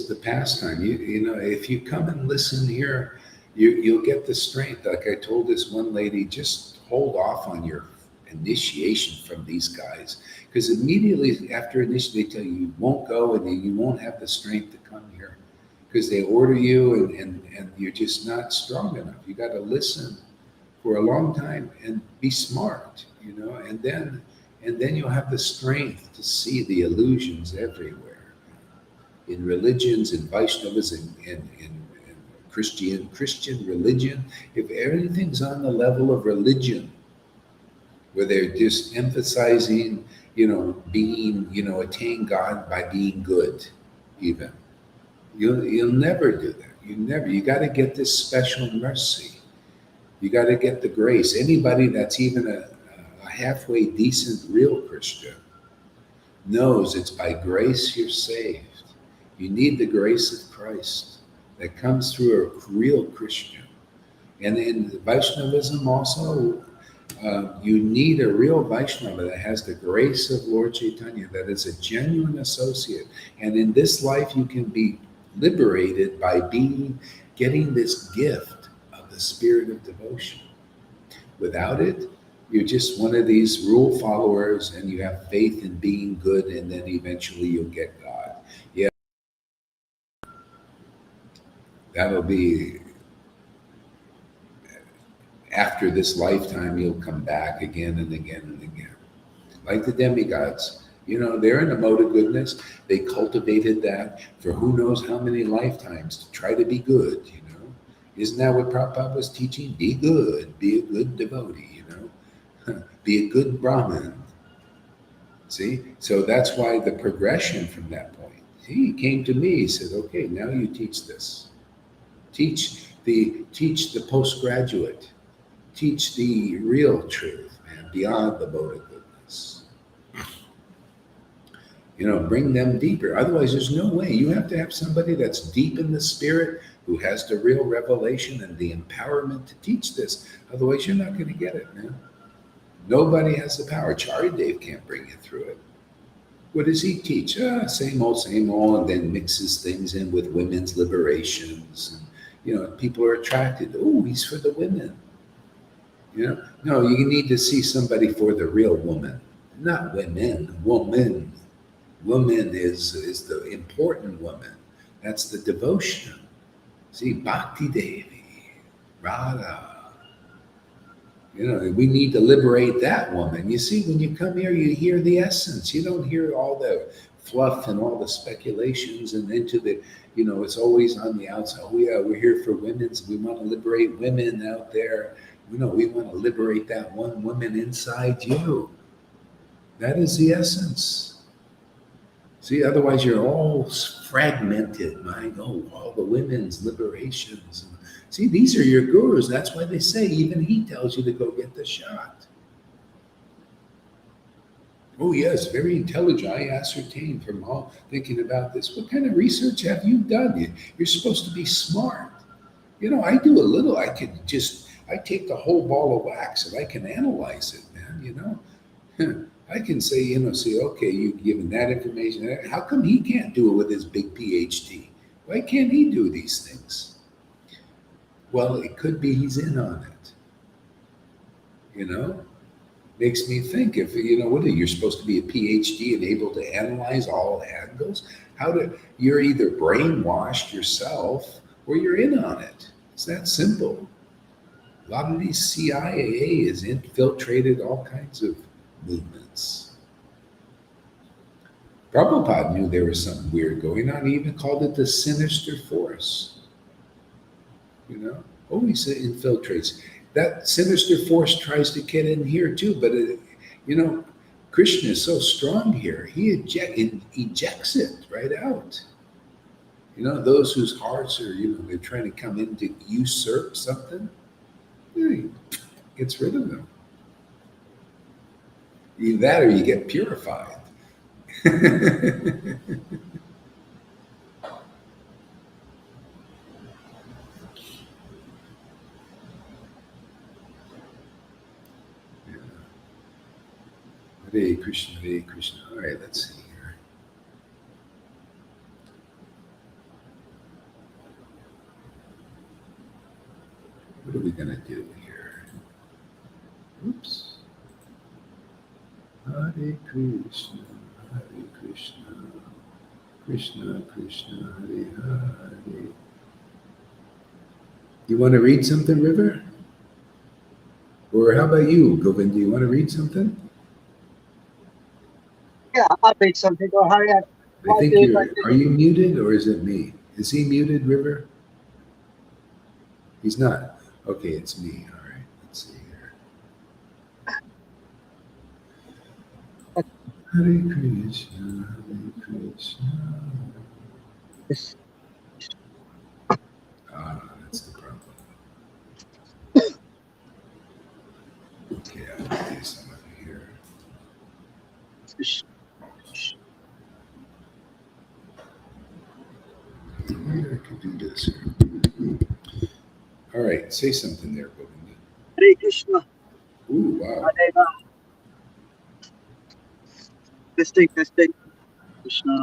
Speaker 1: the pastime. If you come and listen here, you'll get the strength. Like I told this one lady, just hold off on your initiation from these guys, because immediately after initiation, they tell you you won't go and you won't have the strength to come here, because they order you and you're just not strong enough. You got to listen for a long time and be smart, and then you'll have the strength to see the illusions everywhere. In religions, in Vaishnavas, in Christian religion, if everything's on the level of religion, where they're just emphasizing, being, attain God by being good, even, you'll never do that. You got to get this special mercy. You got to get the grace. Anybody that's even a halfway decent, real Christian knows it's by grace you're saved. You need the grace of Christ that comes through a real Christian. And in Vaishnavism also, you need a real Vaishnava that has the grace of Lord Chaitanya, that is a genuine associate. And in this life, you can be liberated by getting this gift of the spirit of devotion. Without it, you're just one of these rule followers and you have faith in being good, and then eventually you'll get God. Yeah, that'll be after this lifetime, you'll come back again and again and again. Like the demigods. They're in a mode of goodness. They cultivated that for who knows how many lifetimes to try to be good. Isn't that what Prabhupada was teaching? Be good, be a good devotee, be a good Brahmin. See? So that's why the progression from that point. He came to me, he said, okay, now you teach this. Teach the postgraduate. Teach the real truth, man, beyond the mode of goodness. Bring them deeper. Otherwise, there's no way. You have to have somebody that's deep in the spirit, who has the real revelation and the empowerment to teach this. Otherwise, you're not going to get it, man. Nobody has the power. Charidev can't bring you through it. What does he teach? Same old, and then mixes things in with women's liberations. And, people are attracted. Oh, he's for the women. No, you need to see somebody for the real woman, not women. Woman. Woman is the important woman. That's the devotion. See, Bhakti Devi, Radha. We need to liberate that woman. You see, when you come here, you hear the essence. You don't hear all the fluff and all the speculations and into the, it's always on the outside. Oh yeah, we're here for women's. We want to liberate women out there. We want to liberate that one woman inside you. That is the essence. See, otherwise you're all fragmented, mind. Oh, all the women's liberations. See, these are your gurus. That's why they say, even he tells you to go get the shot. Oh, yes, very intelligent. I ascertained from all thinking about this. What kind of research have you done? You're supposed to be smart. I do a little. I take the whole ball of wax and I can analyze it, man, I can say, okay, you've given that information. How come he can't do it with his big PhD? Why can't he do these things? Well, it could be he's in on it. Makes me think if, what you're supposed to be a PhD and able to analyze all angles? You're either brainwashed yourself or you're in on it. It's that simple. A lot of these CIA has infiltrated all kinds of movements. Prabhupada knew there was something weird going on. He even called it the sinister force. Always infiltrates. That sinister force tries to get in here too, but Krishna is so strong here. He ejects it right out. Those whose hearts are, they're trying to come in to usurp something, he gets rid of them. Either that or you get purified. Hare Krishna, Hare Krishna. All right, let's see here. What are we going to do here? Oops. Hare Krishna, Hare Krishna, Krishna Krishna, Hare Hare. You want to read something, River? Or how about you, Govind? Do you want to read something?
Speaker 3: Yeah, I'll read something. Go ahead.
Speaker 1: I think are you muted or is it me? Is he muted, River? He's not. Okay, it's me. All right, let's see here. Hare Krishna, Hare Krishna.
Speaker 3: Yes.
Speaker 1: That's the problem. Okay, I'll do some over here. Maybe I can do this here. All right, say something there, Govinda.
Speaker 3: Hare Krishna.
Speaker 1: Ooh, wow.
Speaker 3: Hare Ram. Testing. Krishna.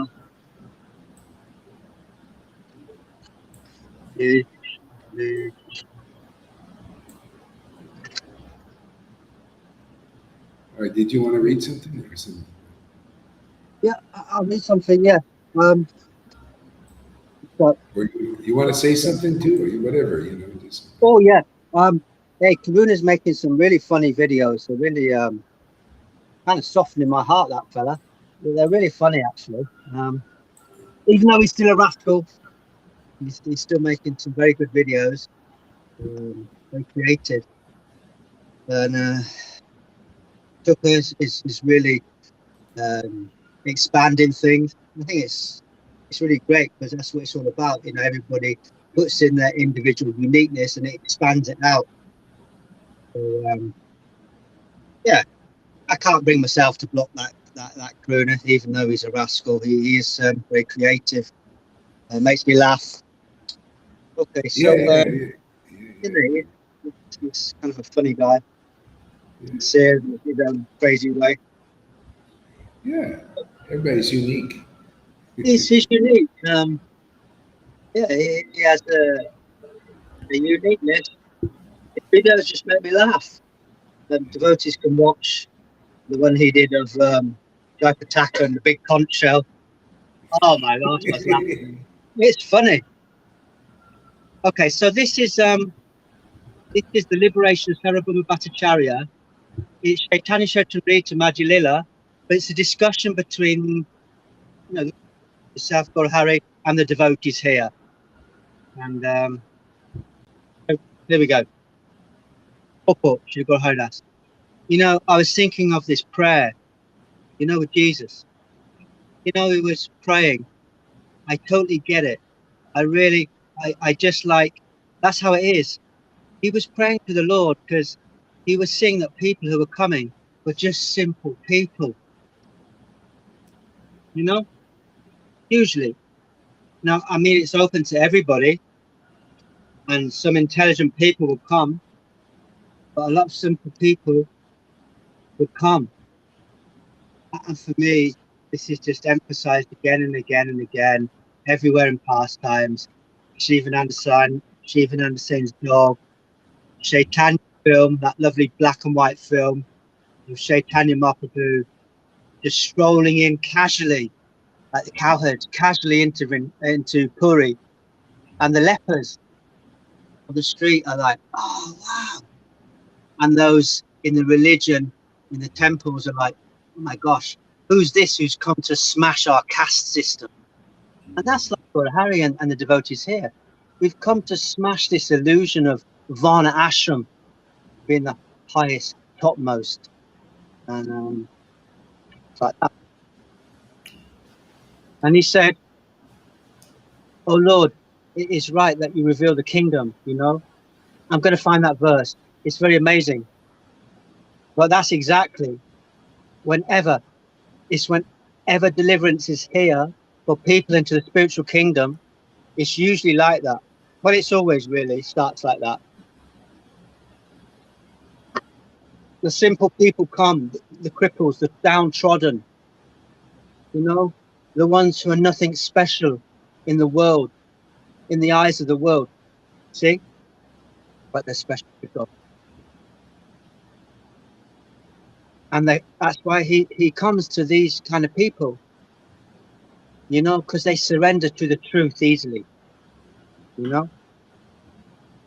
Speaker 3: Hare Hare.
Speaker 1: All right, did you want to read something or something?
Speaker 3: Yeah, I'll read something. Yeah. So,
Speaker 1: Or you want to say something too, or whatever, just.
Speaker 3: oh yeah. Hey, Karuna's making some really funny videos. They're really kind of softening my heart. That fella. They're really funny, actually. Even though he's still a rascal, he's still making some very good videos. Very creative, and Tucker is really expanding things. I think it's really great because that's what it's all about. You know, everybody puts in their individual uniqueness and it expands it out. So yeah, I can't bring myself to block that crooner, even though he's a rascal. He is very creative. Makes me laugh. Okay,
Speaker 1: Yeah,
Speaker 3: so
Speaker 1: yeah, yeah, yeah,
Speaker 3: you
Speaker 1: yeah,
Speaker 3: know, he's kind of a funny guy,
Speaker 1: yeah.
Speaker 3: sincere in his own crazy way.
Speaker 1: Yeah. Everybody's unique.
Speaker 3: He's unique. Yeah, he has a uniqueness. His videos just make me laugh. Devotees can watch the one he did of Jaipataka and the big conch shell. Oh my gosh, I was laughing. It's funny. Okay, so this is the liberation of Sarabhuma Bhattacharya. It's Chaitanya Charitamrita Majilila, but it's a discussion between the South Gorhari and the devotees here. And so there we go. Popo, Shri Guru Hari Das. I was thinking of this prayer, with Jesus. He was praying. I totally get it. I really, I just like, that's how it is. He was praying to the Lord because he was seeing that people who were coming were just simple people, usually. Now, I mean, it's open to everybody and some intelligent people will come, but a lot of simple people would come. And for me, this is just emphasized again and again and again, everywhere in pastimes. Shivananda San, Shivananda Sen's dog, Chaitanya film, that lovely black and white film of Chaitanya Mahaprabhu just strolling in casually, like the cowherds, casually into Puri. And the lepers on the street are like, oh, wow. And those in the religion, in the temples are like, oh my gosh, who's this who's come to smash our caste system? And that's like for Hari and the devotees here. We've come to smash this illusion of Varna Ashram being the highest, topmost. And it's like that. And he said, oh Lord, it is right that you reveal the kingdom, I'm going to find that verse. It's very amazing. But that's exactly whenever deliverance is here for people into the spiritual kingdom, it's usually like that. Well, it's always really starts like that. The simple people come, the cripples, the downtrodden, the ones who are nothing special in the world, in the eyes of the world. See? But they're special to God. And that's why he comes to these kind of people, because they surrender to the truth easily,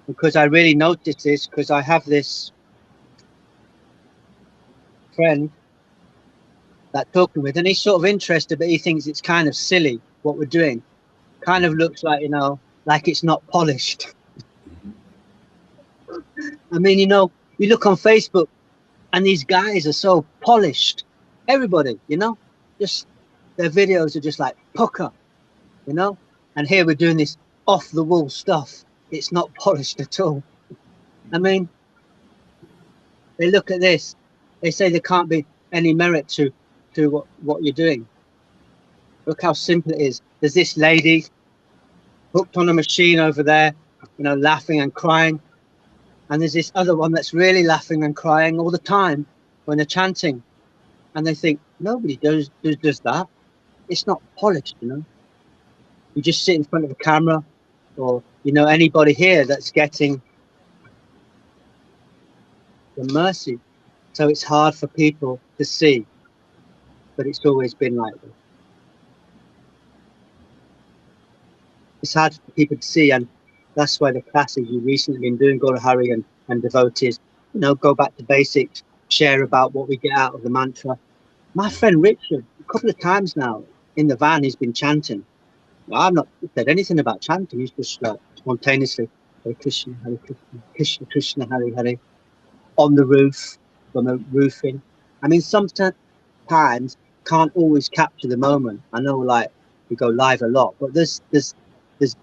Speaker 3: because I really noticed this because I have this friend that talking with, and he's sort of interested, but he thinks it's kind of silly what we're doing. Kind of looks like, like it's not polished. I mean, you look on Facebook and these guys are so polished. Everybody, just their videos are just like pucker, and here we're doing this off the wall stuff. It's not polished at all. I mean, they look at this, they say there can't be any merit to what you're doing. Look how simple it is. There's this lady hooked on a machine over there, laughing and crying. And there's this other one that's really laughing and crying all the time when they're chanting. And they think, nobody does that. It's not polished, You just sit in front of a camera or you know, anybody here that's getting the mercy. So it's hard for people to see, but it's always been like this. It's hard for people to see, and that's why the classes you've recently been doing, Guru Hari and devotees, you know, go back to basics, share about what we get out of the mantra. My friend Richard, a couple of times now in the van, he's been chanting. Well, I've not said anything about chanting. He's just like spontaneously, Hare Krishna, Hare Krishna, Krishna Krishna, Hare Hare, on the roof, from a roofing. I mean, sometimes can't always capture the moment. I know, like, we go live a lot, but there's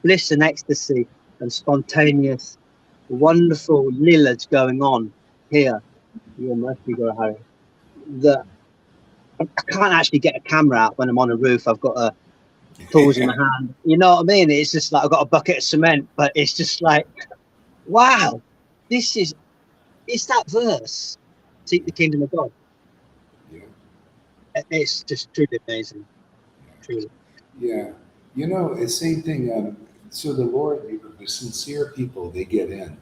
Speaker 3: bliss and ecstasy and spontaneous, wonderful lilas going on here. Your mercy, Guru Hari. That I can't actually get a camera out when I'm on a roof. I've got tools in my hand. You know what I mean? It's just like I've got a bucket of cement, but it's just like, wow, it's that verse. Seek the kingdom of God.
Speaker 1: Yeah.
Speaker 3: It's just truly amazing. Truly.
Speaker 1: Yeah. You know, it's the same thing. So the Lord, the sincere people, they get in.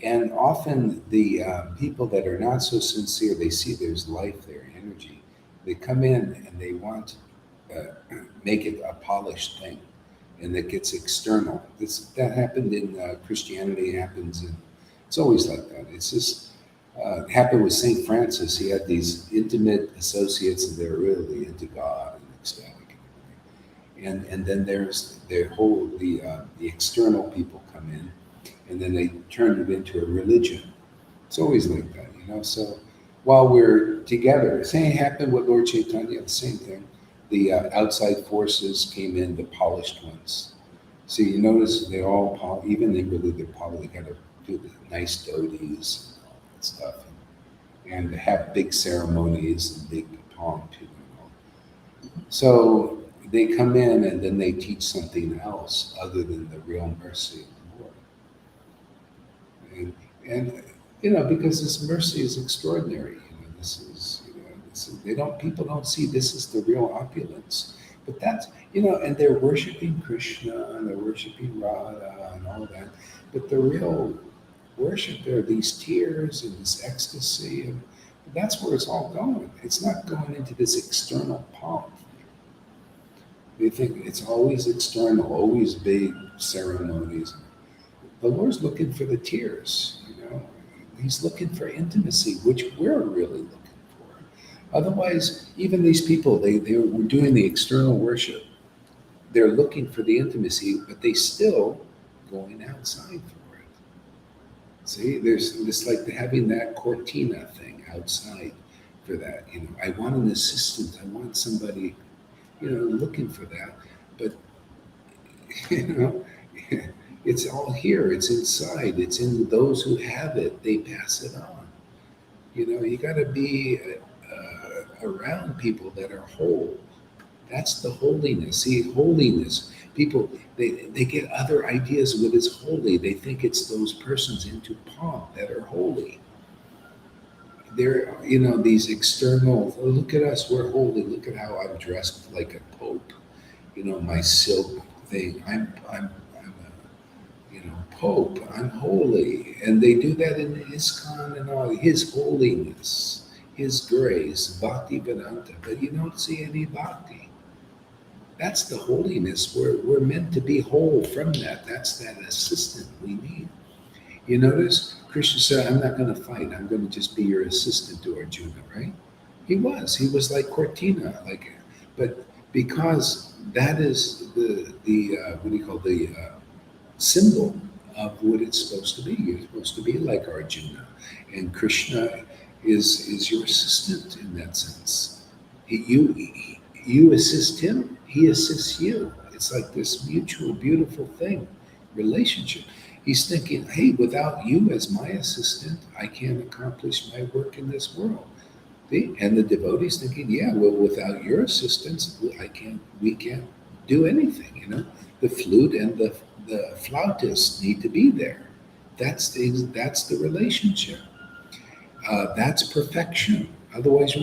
Speaker 1: And often the people that are not so sincere, they see there's life there, energy. They come in and they want to make it a polished thing, and it gets external. That happened in Christianity. Happens in. It's always like that. It's just happened with Saint Francis. He had these intimate associates, and they're really into God and ecstatic. And then there's the external people come in, and then they turn it into a religion. It's always like that, you know. So while we're together, same happened with Lord Chaitanya. The same thing. The outside forces came in, the polished ones. So you notice they all even they really they're probably got to do the nice doties and all that stuff, and have big ceremonies and big pomp, you know. So they come in and then they teach something else other than the real mercy of the Lord. And you know, because this mercy is extraordinary. You know, this is, you know, they don't, people don't see this is the real opulence. But that's, you know, and they're worshiping Krishna and they're worshiping Radha and all that. But the real worship, there are these tears and this ecstasy, and that's where it's all going. It's not going into this external pomp. They think it's always external, always big ceremonies. The Lord's looking for the tears, you know. He's looking for intimacy, which we're really looking for. Otherwise, even these people, they were doing the external worship. They're looking for the intimacy, but they still going outside for it. See, there's this like having that cortina thing outside for that. You know, I want an assistant. I want somebody, you know, looking for that. But you know, it's all here. It's inside. It's in those who have it. They pass it on. You know, you got to be around people that are whole. That's the holiness. See, holiness. People they get other ideas of what is holy. They think it's those persons into pomp that are holy. They're, you know, these external. Oh, look at us. We're holy. Look at how I'm dressed like a pope. You know, my silk thing. I'm you know, Pope, I'm holy. And they do that in ISKCON and all, His holiness, His grace, Bhakti Vedanta, but you don't see any bhakti. That's the holiness. We're meant to be whole from that. That's that assistant we need. You notice Krishna said, I'm not going to fight. I'm going to just be your assistant to Arjuna, right? He was like Cortina, like, but because that is the what do you call the symbol of what it's supposed to be. You're supposed to be like Arjuna, and Krishna is your assistant in that sense. You assist him, he assists you. It's like this mutual, beautiful thing, relationship. He's thinking, hey, without you as my assistant, I can't accomplish my work in this world. See? And the devotee's thinking, yeah, well, without your assistance, we can't do anything, you know. The flute and the flautist need to be there. That's the relationship. That's perfection. Otherwise,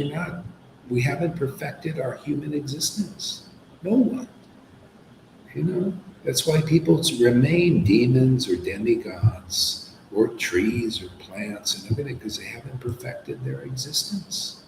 Speaker 1: we haven't perfected our human existence. No one, you know. That's why people remain demons or demigods or trees or plants and everything because they haven't perfected their existence.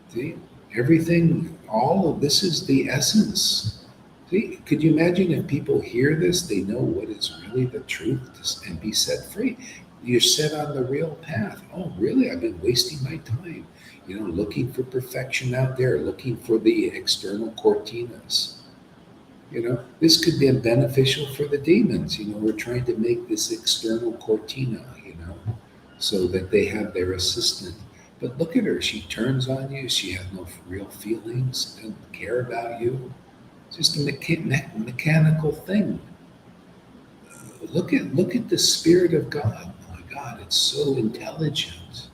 Speaker 1: See, everything, all of this is the essence. See, could you imagine if people hear this, they know what is really the truth and be set free? You're set on the real path. Oh, really? I've been wasting my time, looking for perfection out there, looking for the external cortinas. This could be beneficial for the demons. We're trying to make this external cortina, so that they have their assistant. But look at her. She turns on you. She has no real feelings, doesn't care about you. It's just a mechanical thing. Look at the Spirit of God. Oh my God, it's so intelligent.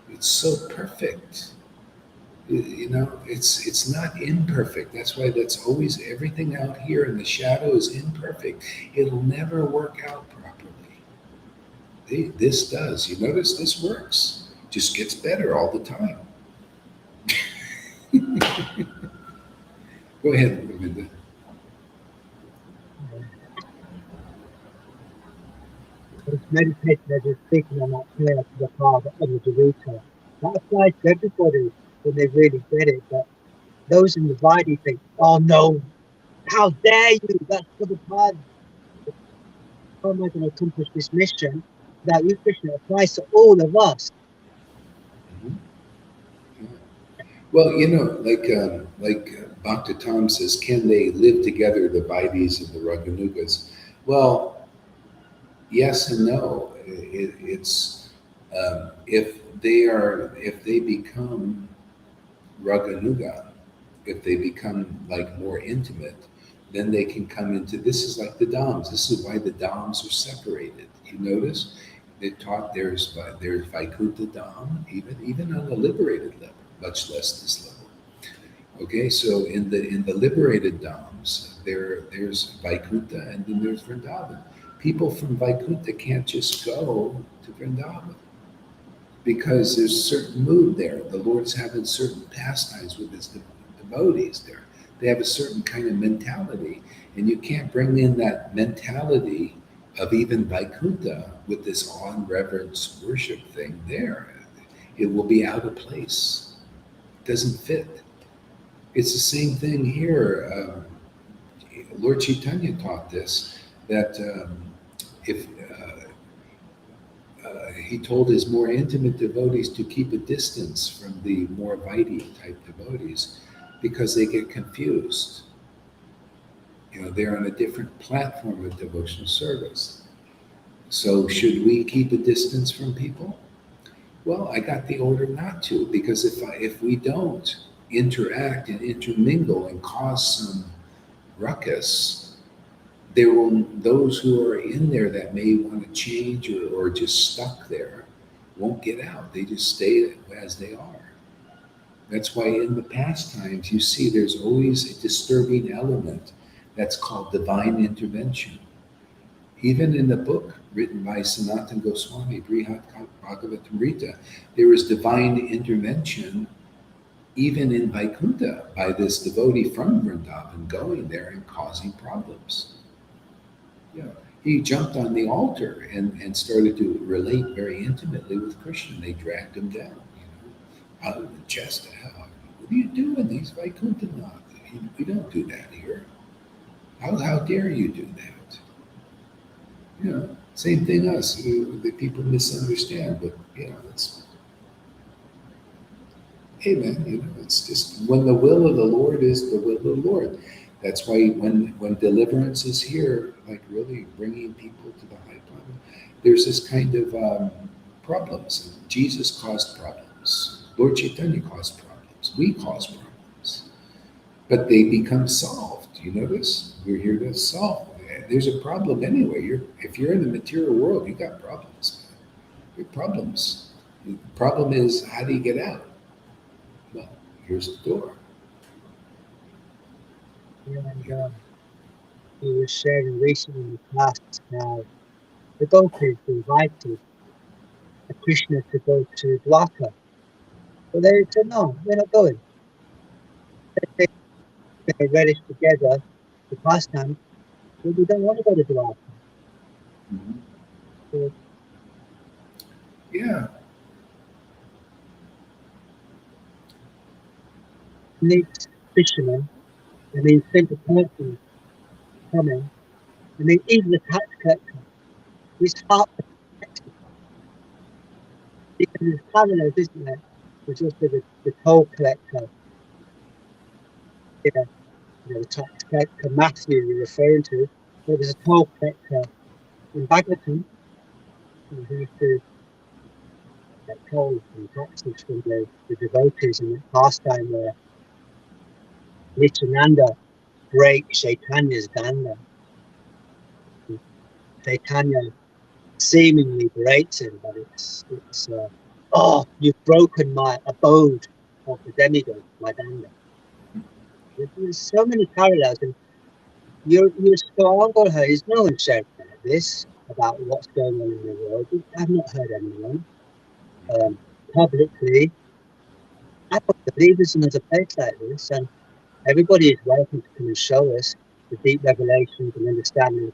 Speaker 1: It's so perfect. It's not imperfect. That's why that's always everything out here in the shadow is imperfect. It'll never work out properly. This does. You notice this works. Just gets better all the time. Go ahead, Ravinda.
Speaker 3: I was meditating as I was speaking on that prayer to the Father and the Dorita. That applies to everybody when they really get it. But those in the Vaidhi think, oh no, how dare you? That's for the Padre. How am I going to accomplish this mission without you, Krishna? It applies to all of us.
Speaker 1: Mhm. Well, like Bhakta Tom says, can they live together, the Vaidis and the Raganugas? Well, yes and no. It's if they become Raganuga, if they become like more intimate, then they can come into this is like the Dhams. This is why the Dhams are separated. You notice they taught there's Vaikuntha Dham, even on the liberated level, much less this level. Okay, so in the liberated Dhams, there's Vaikuntha and then there's Vrindavan. People from Vaikuntha can't just go to Vrindavan because there's a certain mood there. The Lord's having certain pastimes with his devotees there. They have a certain kind of mentality, and you can't bring in that mentality of even Vaikuntha with this awe and reverence worship thing there. It will be out of place. It doesn't fit. It's the same thing here. Lord Chaitanya taught this that if he told his more intimate devotees to keep a distance from the more Vaidhi type devotees because they get confused. They're on a different platform of devotional service. So, should we keep a distance from people? Well, I got the order not to because if we don't interact and intermingle and cause some ruckus, there will those who are in there that may want to change or just stuck there won't get out. They just stay as they are. That's why in the pastimes you see there's always a disturbing element that's called divine intervention. Even in the book written by Sanatana Goswami, Brihat Bhagavatamrita, there is divine intervention even in Vaikuntha by this devotee from Vrindavan going there and causing problems. Yeah, he jumped on the altar and started to relate very intimately with Krishna. They dragged him down, out of the chest. What are you doing? These Vaikuntha? We don't do that here. How dare you do that? Same thing us. The people misunderstand, but it's hey man, it's just when the will of the Lord is the will of the Lord. That's why when deliverance is here, like really bringing people to the high planet, there's this kind of problems. Jesus caused problems. Lord Chaitanya caused problems. We cause problems, but they become solved. You notice we're here to solve. There's a problem anyway. If you're in the material world, you got problems. You have problems. The problem is how do you get out? Well, here's the door.
Speaker 3: And he was sharing recently in the class how the devotees invited Krishna to go to Dwarka. But they said, no, we're not going. They relish together the pastime, but we don't want to go to Dwarka.
Speaker 1: Mhm.
Speaker 3: So,
Speaker 1: Yeah.
Speaker 3: meet fishermen, and then think a person coming, and then even the tax collector. His heart because there's parallels, isn't there? There's also the toll collector, yeah, the tax collector Matthew you're referring to. But there's a toll collector in Bagleton who used to get tolls and taxes from the devotees in the pastime where Nityananda breaks Chaitanya's danda. Chaitanya seemingly breaks him, but oh, you've broken my abode of the demigod, my danda. There's so many parallels, and you're strong on her. Is no one sharing this about what's going on in the world. I've not heard anyone publicly. I don't believe there's another place like this, and everybody is welcome to come and show us the deep revelations and understanding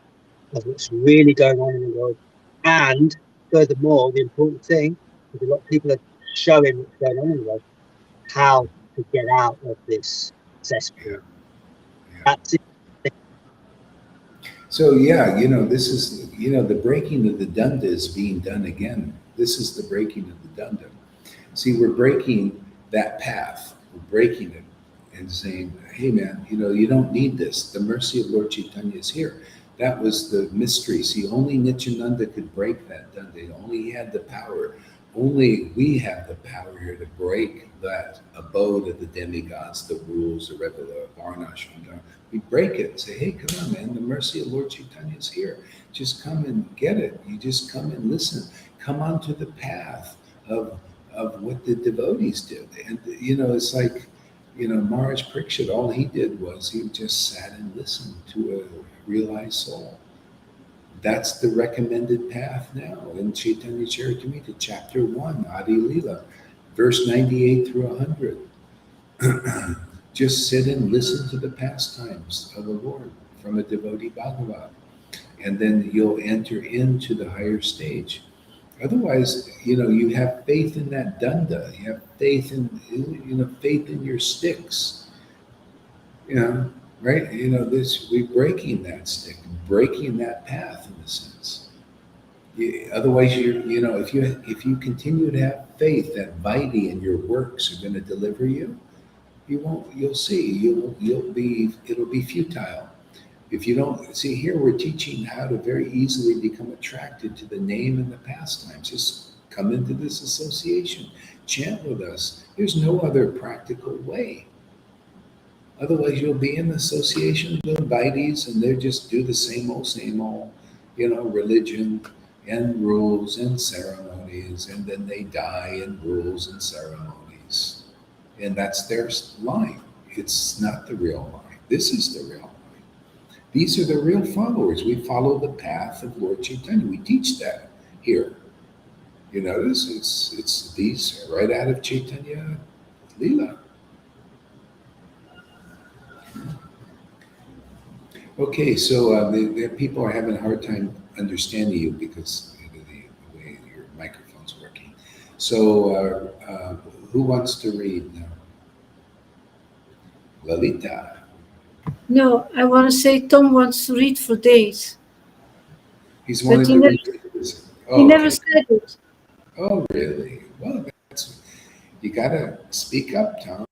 Speaker 3: of what's really going on in the world. And furthermore, the important thing is a lot of people are showing what's going on in the world, how to get out of this cesspool.
Speaker 1: Yeah. Yeah.
Speaker 3: That's it.
Speaker 1: So yeah, this is the breaking of the dunda is being done again. This is the breaking of the dunda. See, we're breaking that path. We're breaking it and saying, hey man, you don't need this. The mercy of Lord Chaitanya is here. That was the mystery. See, only Nityananda could break that dunda. Only he had the power. Only we have the power here to break that abode of the demigods, the rules, the varnashram. We break it and say, hey, come on, man, the mercy of Lord Chaitanya is here. Just come and get it. You just come and listen. Come onto the path of what the devotees did. And, it's like, Maharaj Pariksit, all he did was he just sat and listened to a realized soul. That's the recommended path now in Chaitanya Charitamrita, chapter 1, Adi Leela, verse 98 through 100. Just sit and listen to the pastimes of the Lord from a devotee Bhagavat, and then you'll enter into the higher stage. Otherwise, you have faith in that dunda. You have faith in, faith in your sticks. Right? We're breaking that stick, breaking that path in a sense. Otherwise, if you continue to have faith that Vaidhi and your works are going to deliver you, you'll see, it'll be futile. If you don't see here, we're teaching how to very easily become attracted to the name and the pastimes. Just come into this association, chant with us. There's no other practical way. Otherwise, you'll be in association with Vaidis, and they just do the same old, religion and rules and ceremonies, and then they die in rules and ceremonies. And that's their line. It's not the real line. This is the real line. These are the real followers. We follow the path of Lord Chaitanya. We teach that here. You notice it's these right out of Caitanya Leela. Okay, so the people are having a hard time understanding you because the way your microphone's working. So who wants to read now? Lalita.
Speaker 2: No, I want to say Tom wants to read for days.
Speaker 1: He's
Speaker 2: But
Speaker 1: wanting
Speaker 2: he
Speaker 1: to
Speaker 2: never,
Speaker 1: read.
Speaker 2: he never
Speaker 1: Okay.
Speaker 2: said it.
Speaker 1: Oh, really? Well, you gotta speak up, Tom.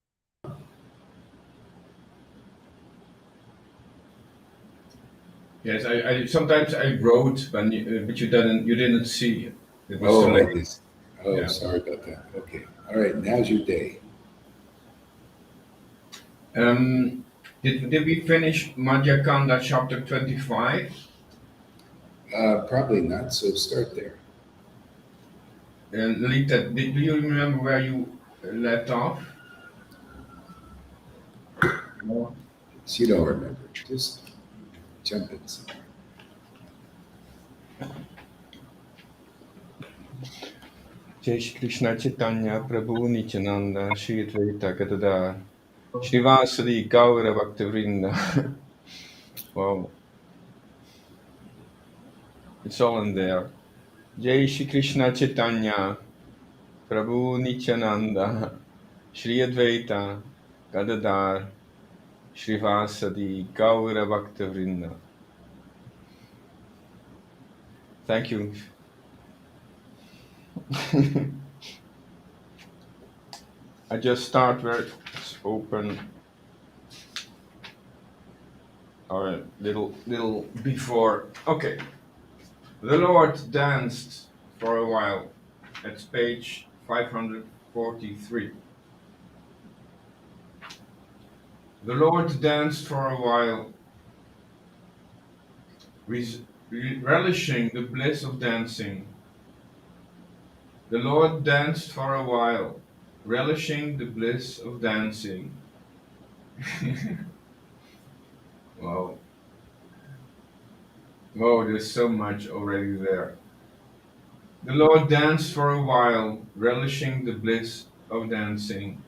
Speaker 4: Yes, I sometimes I wrote when but you didn't see it. It was too
Speaker 1: Oh, I
Speaker 4: late.
Speaker 1: did. Oh,
Speaker 4: Yeah.
Speaker 1: sorry about that. Okay. All right. Now's your day.
Speaker 4: Did we finish Madhyakanda chapter 25?
Speaker 1: Probably not. So start there.
Speaker 4: And Lita, do you remember where you left off? No.
Speaker 1: So you don't remember. Just jump in somewhere.
Speaker 4: Jai Shri Krishna Chaitanya Prabhu Nityananda Shri Advaita Gadadhar Srivasadi Gaura Bhaktivinoda Wow, it's all in there. Jai Shri Krishna Chaitanya, Prabhu Nityananda, Shri Advaita, Gadadhar, Shrivasadi, Gaura Bhakta Vrinda. Thank you. I just start where it's open, or a little before. Okay. The Lord danced for a while. That's page 543. The Lord danced for a while, relishing the bliss of dancing. The Lord danced for a while, relishing the bliss of dancing. Wow. Wow, there's so much already there. The Lord danced for a while, relishing the bliss of dancing.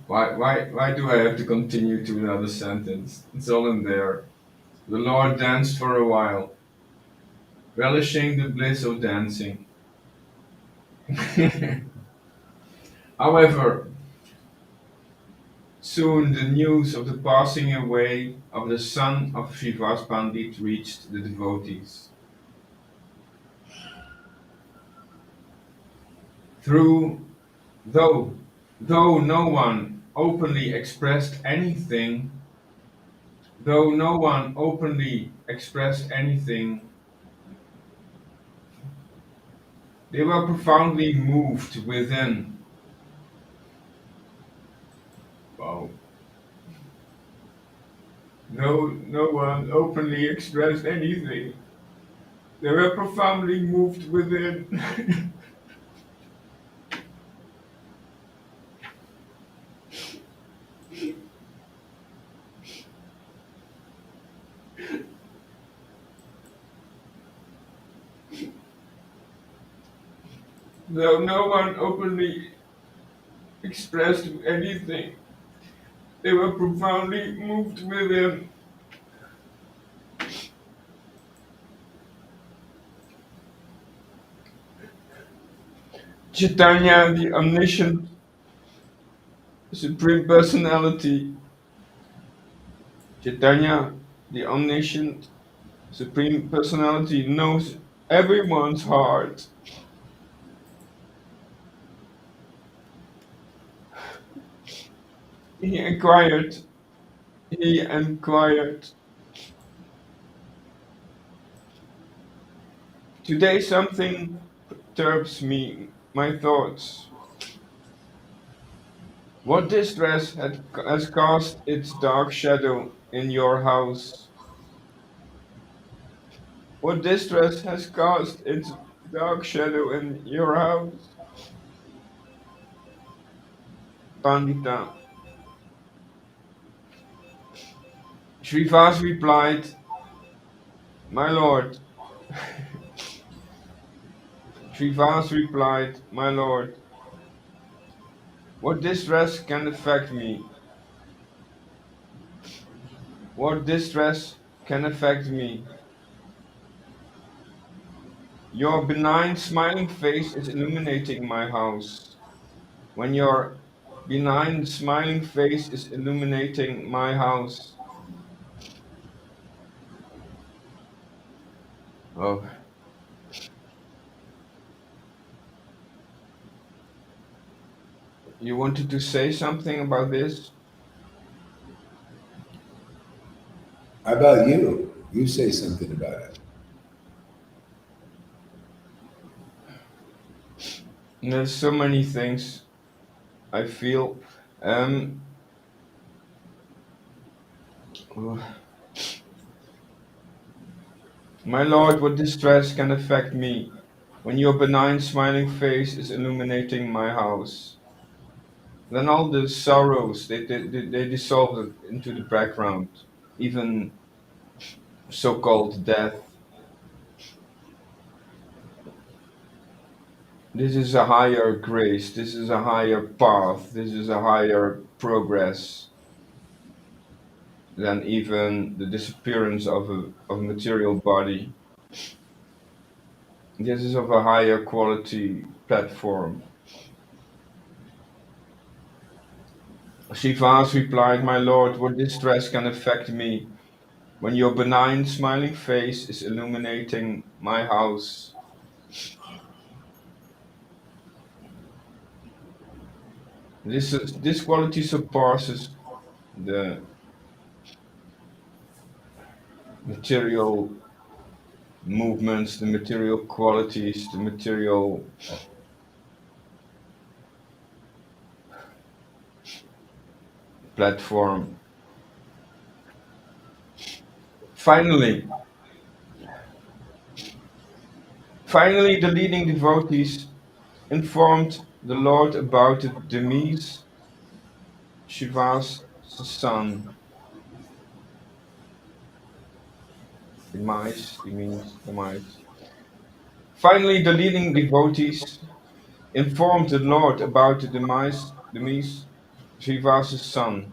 Speaker 4: Why do I have to continue to another sentence? It's all in there. The Lord danced for a while, relishing the bliss of dancing. However, soon the news of the passing away of the son of Srivas Pandit reached the devotees. Through though though no one openly expressed anything, though no one openly expressed anything, they were profoundly moved within. Wow. No one openly expressed anything. They were profoundly moved within. Though no one openly expressed anything, they were profoundly moved within. Chaitanya, the omniscient Supreme Personality. Chaitanya, the omniscient Supreme Personality, knows everyone's heart. He inquired, he inquired. Today something perturbs me, my thoughts. What distress has cast its dark shadow in your house? What distress has cast its dark shadow in your house? Pandita. Srivas replied, My lord. Srivas replied, My lord, what distress can affect me? What distress can affect me? Your benign smiling face is illuminating my house. When your benign smiling face is illuminating my house. Oh, you wanted to say something about this?
Speaker 1: How about you? You say something about it.
Speaker 4: There's so many things I feel. Um, oh, my lord, what distress can affect me when your benign smiling face is illuminating my house? Then all the sorrows they dissolve into the background, even so-called death. This is a higher grace, this is a higher path, this is a higher progress than even the disappearance of a material body. This is of a higher quality platform. Shivas replied, "My lord, what distress can affect me when your benign, smiling face is illuminating my house?" This quality surpasses the material movements, the material qualities, the material platform. Finally, finally, the leading devotees informed the Lord about the demise Shiva's son. Demise. Finally, the leading devotees informed the Lord about the demise Shiva's son.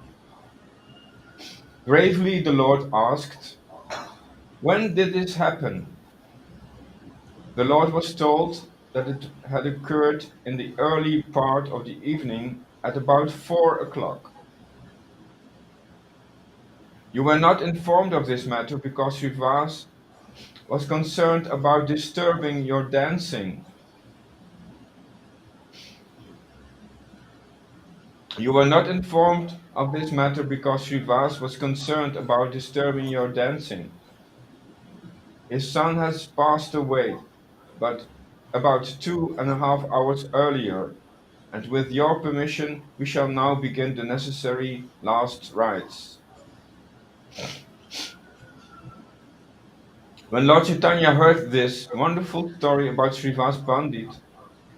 Speaker 4: Gravely, the Lord asked, "When did this happen?" The Lord was told that it had occurred in the early part of the evening at about 4 o'clock. You were not informed of this matter because Shivas was concerned about disturbing your dancing. You were not informed of this matter because Srivas was concerned about disturbing your dancing. His son has passed away, but about 2.5 hours earlier, and with your permission, we shall now begin the necessary last rites. When Lord Chaitanya heard this wonderful story about Srivas Pandit,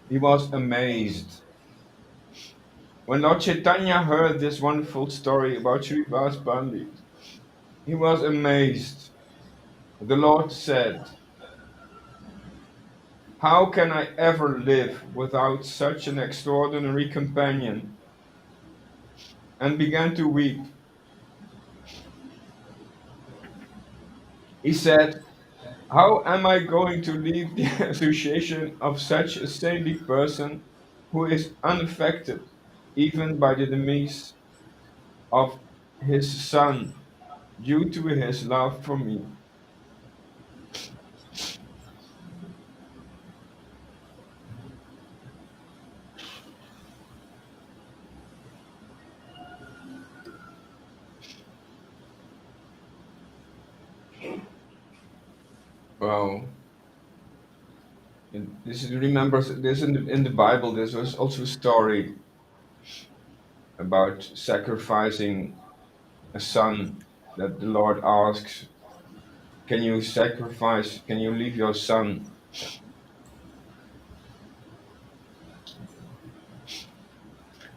Speaker 4: he was amazed. When Lord Chaitanya heard this wonderful story about Srivas Pandit, he was amazed. The Lord said, "How can I ever live without such an extraordinary companion?" And began to weep. He said, "How am I going to leave the association of such a saintly person who is unaffected even by the demise of his son due to his love for me?" Wow. And this is, remember this in the Bible. There was also a story about sacrificing a son that the Lord asks, "Can you sacrifice? Can you leave your son?"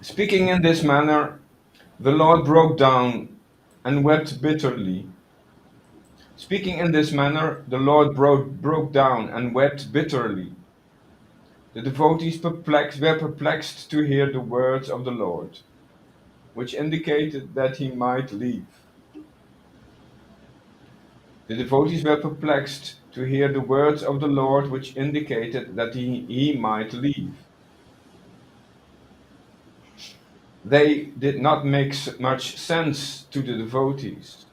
Speaker 4: Speaking in this manner, the Lord broke down and wept bitterly. Speaking in this manner, the Lord broke down and wept bitterly. The devotees were perplexed to hear the words of the Lord, which indicated that he might leave. The devotees were perplexed to hear the words of the Lord, which indicated that he might leave. They did not make much sense to the devotees,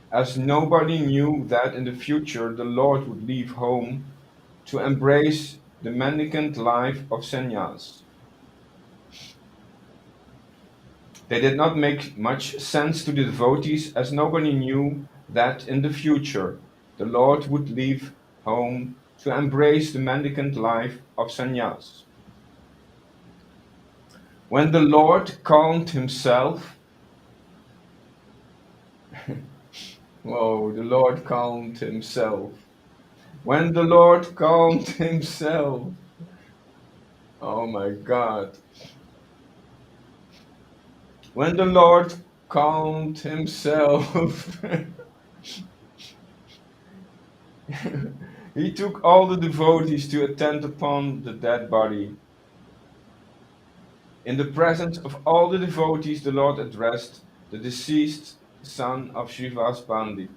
Speaker 4: as nobody knew that in the future the Lord would leave home to embrace the mendicant life of sannyas. They did not make much sense to the devotees, as nobody knew that in the future the Lord would leave home to embrace the mendicant life of sannyas. When the Lord calmed himself, whoa, the Lord calmed himself. When the Lord calmed himself, oh my God. When the Lord calmed himself, He took all the devotees to attend upon the dead body. In the presence of all the devotees, the Lord addressed the deceased son of Srivas Pandit.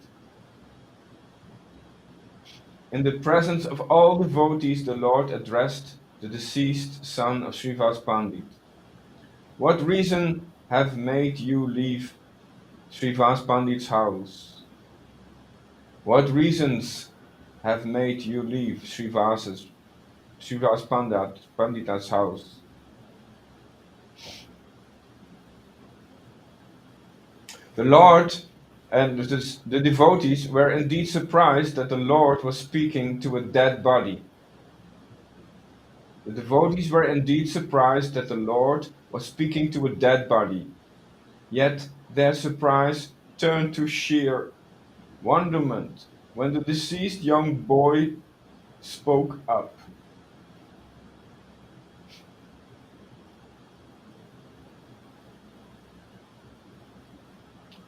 Speaker 4: In the presence of all devotees, the Lord addressed the deceased son of Srivas Pandit. What reason have made you leave Srivas Pandit's house? What reasons have made you leave Srivas Pandita's house? The Lord and the devotees were indeed surprised that the Lord was speaking to a dead body. The devotees were indeed surprised that the Lord was speaking to a dead body. Yet their surprise turned to sheer wonderment when the deceased young boy spoke up,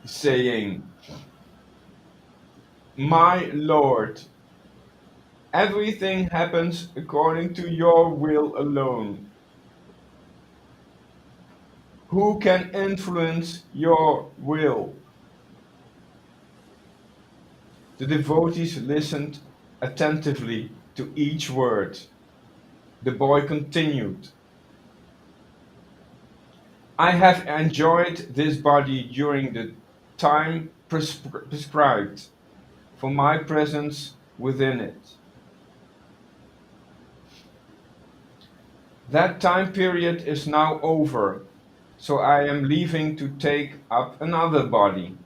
Speaker 4: saying, "My Lord, everything happens according to your will alone. Who can influence your will?" The devotees listened attentively to each word. The boy continued, "I have enjoyed this body during the time prescribed for my presence within it. That time period is now over, so I am leaving to take up another body.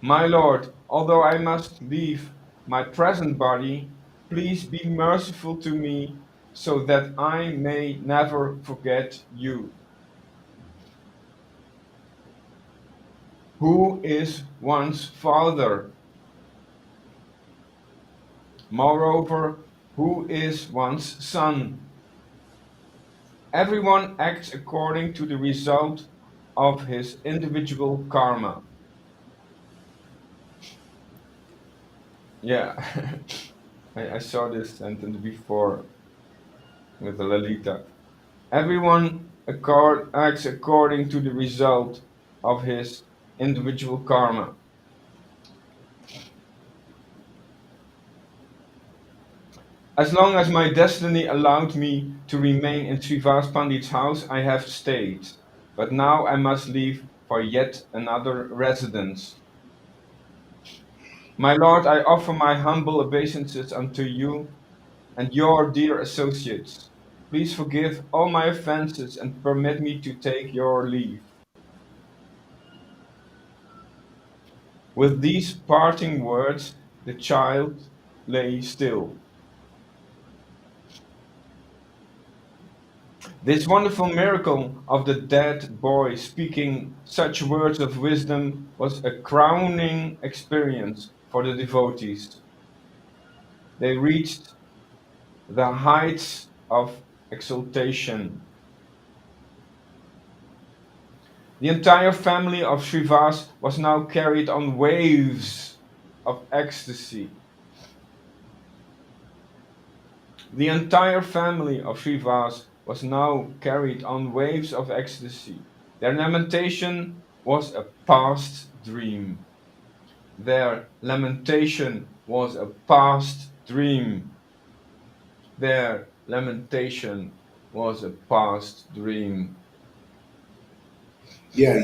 Speaker 4: My Lord, although I must leave my present body, please be merciful to me so that I may never forget you, who is one's father. Moreover, who is one's son. Everyone acts according to the result of his individual karma." Yeah, I saw this sentence before with the Lalita. Everyone acts according to the result of his individual karma. As long as my destiny allowed me to remain in Srivas Pandit's house, I have stayed. But now I must leave for yet another residence. My Lord, I offer my humble obeisances unto you and your dear associates. Please forgive all my offenses and permit me to take your leave. With these parting words, the child lay still. This wonderful miracle of the dead boy speaking such words of wisdom was a crowning experience for the devotees. They reached the heights of exaltation. The entire family of Srivas was now carried on waves of ecstasy. The entire family of Srivas was now carried on waves of ecstasy. Their lamentation was a past dream. Their lamentation was a past dream. Their lamentation was a past dream.
Speaker 1: Yeah,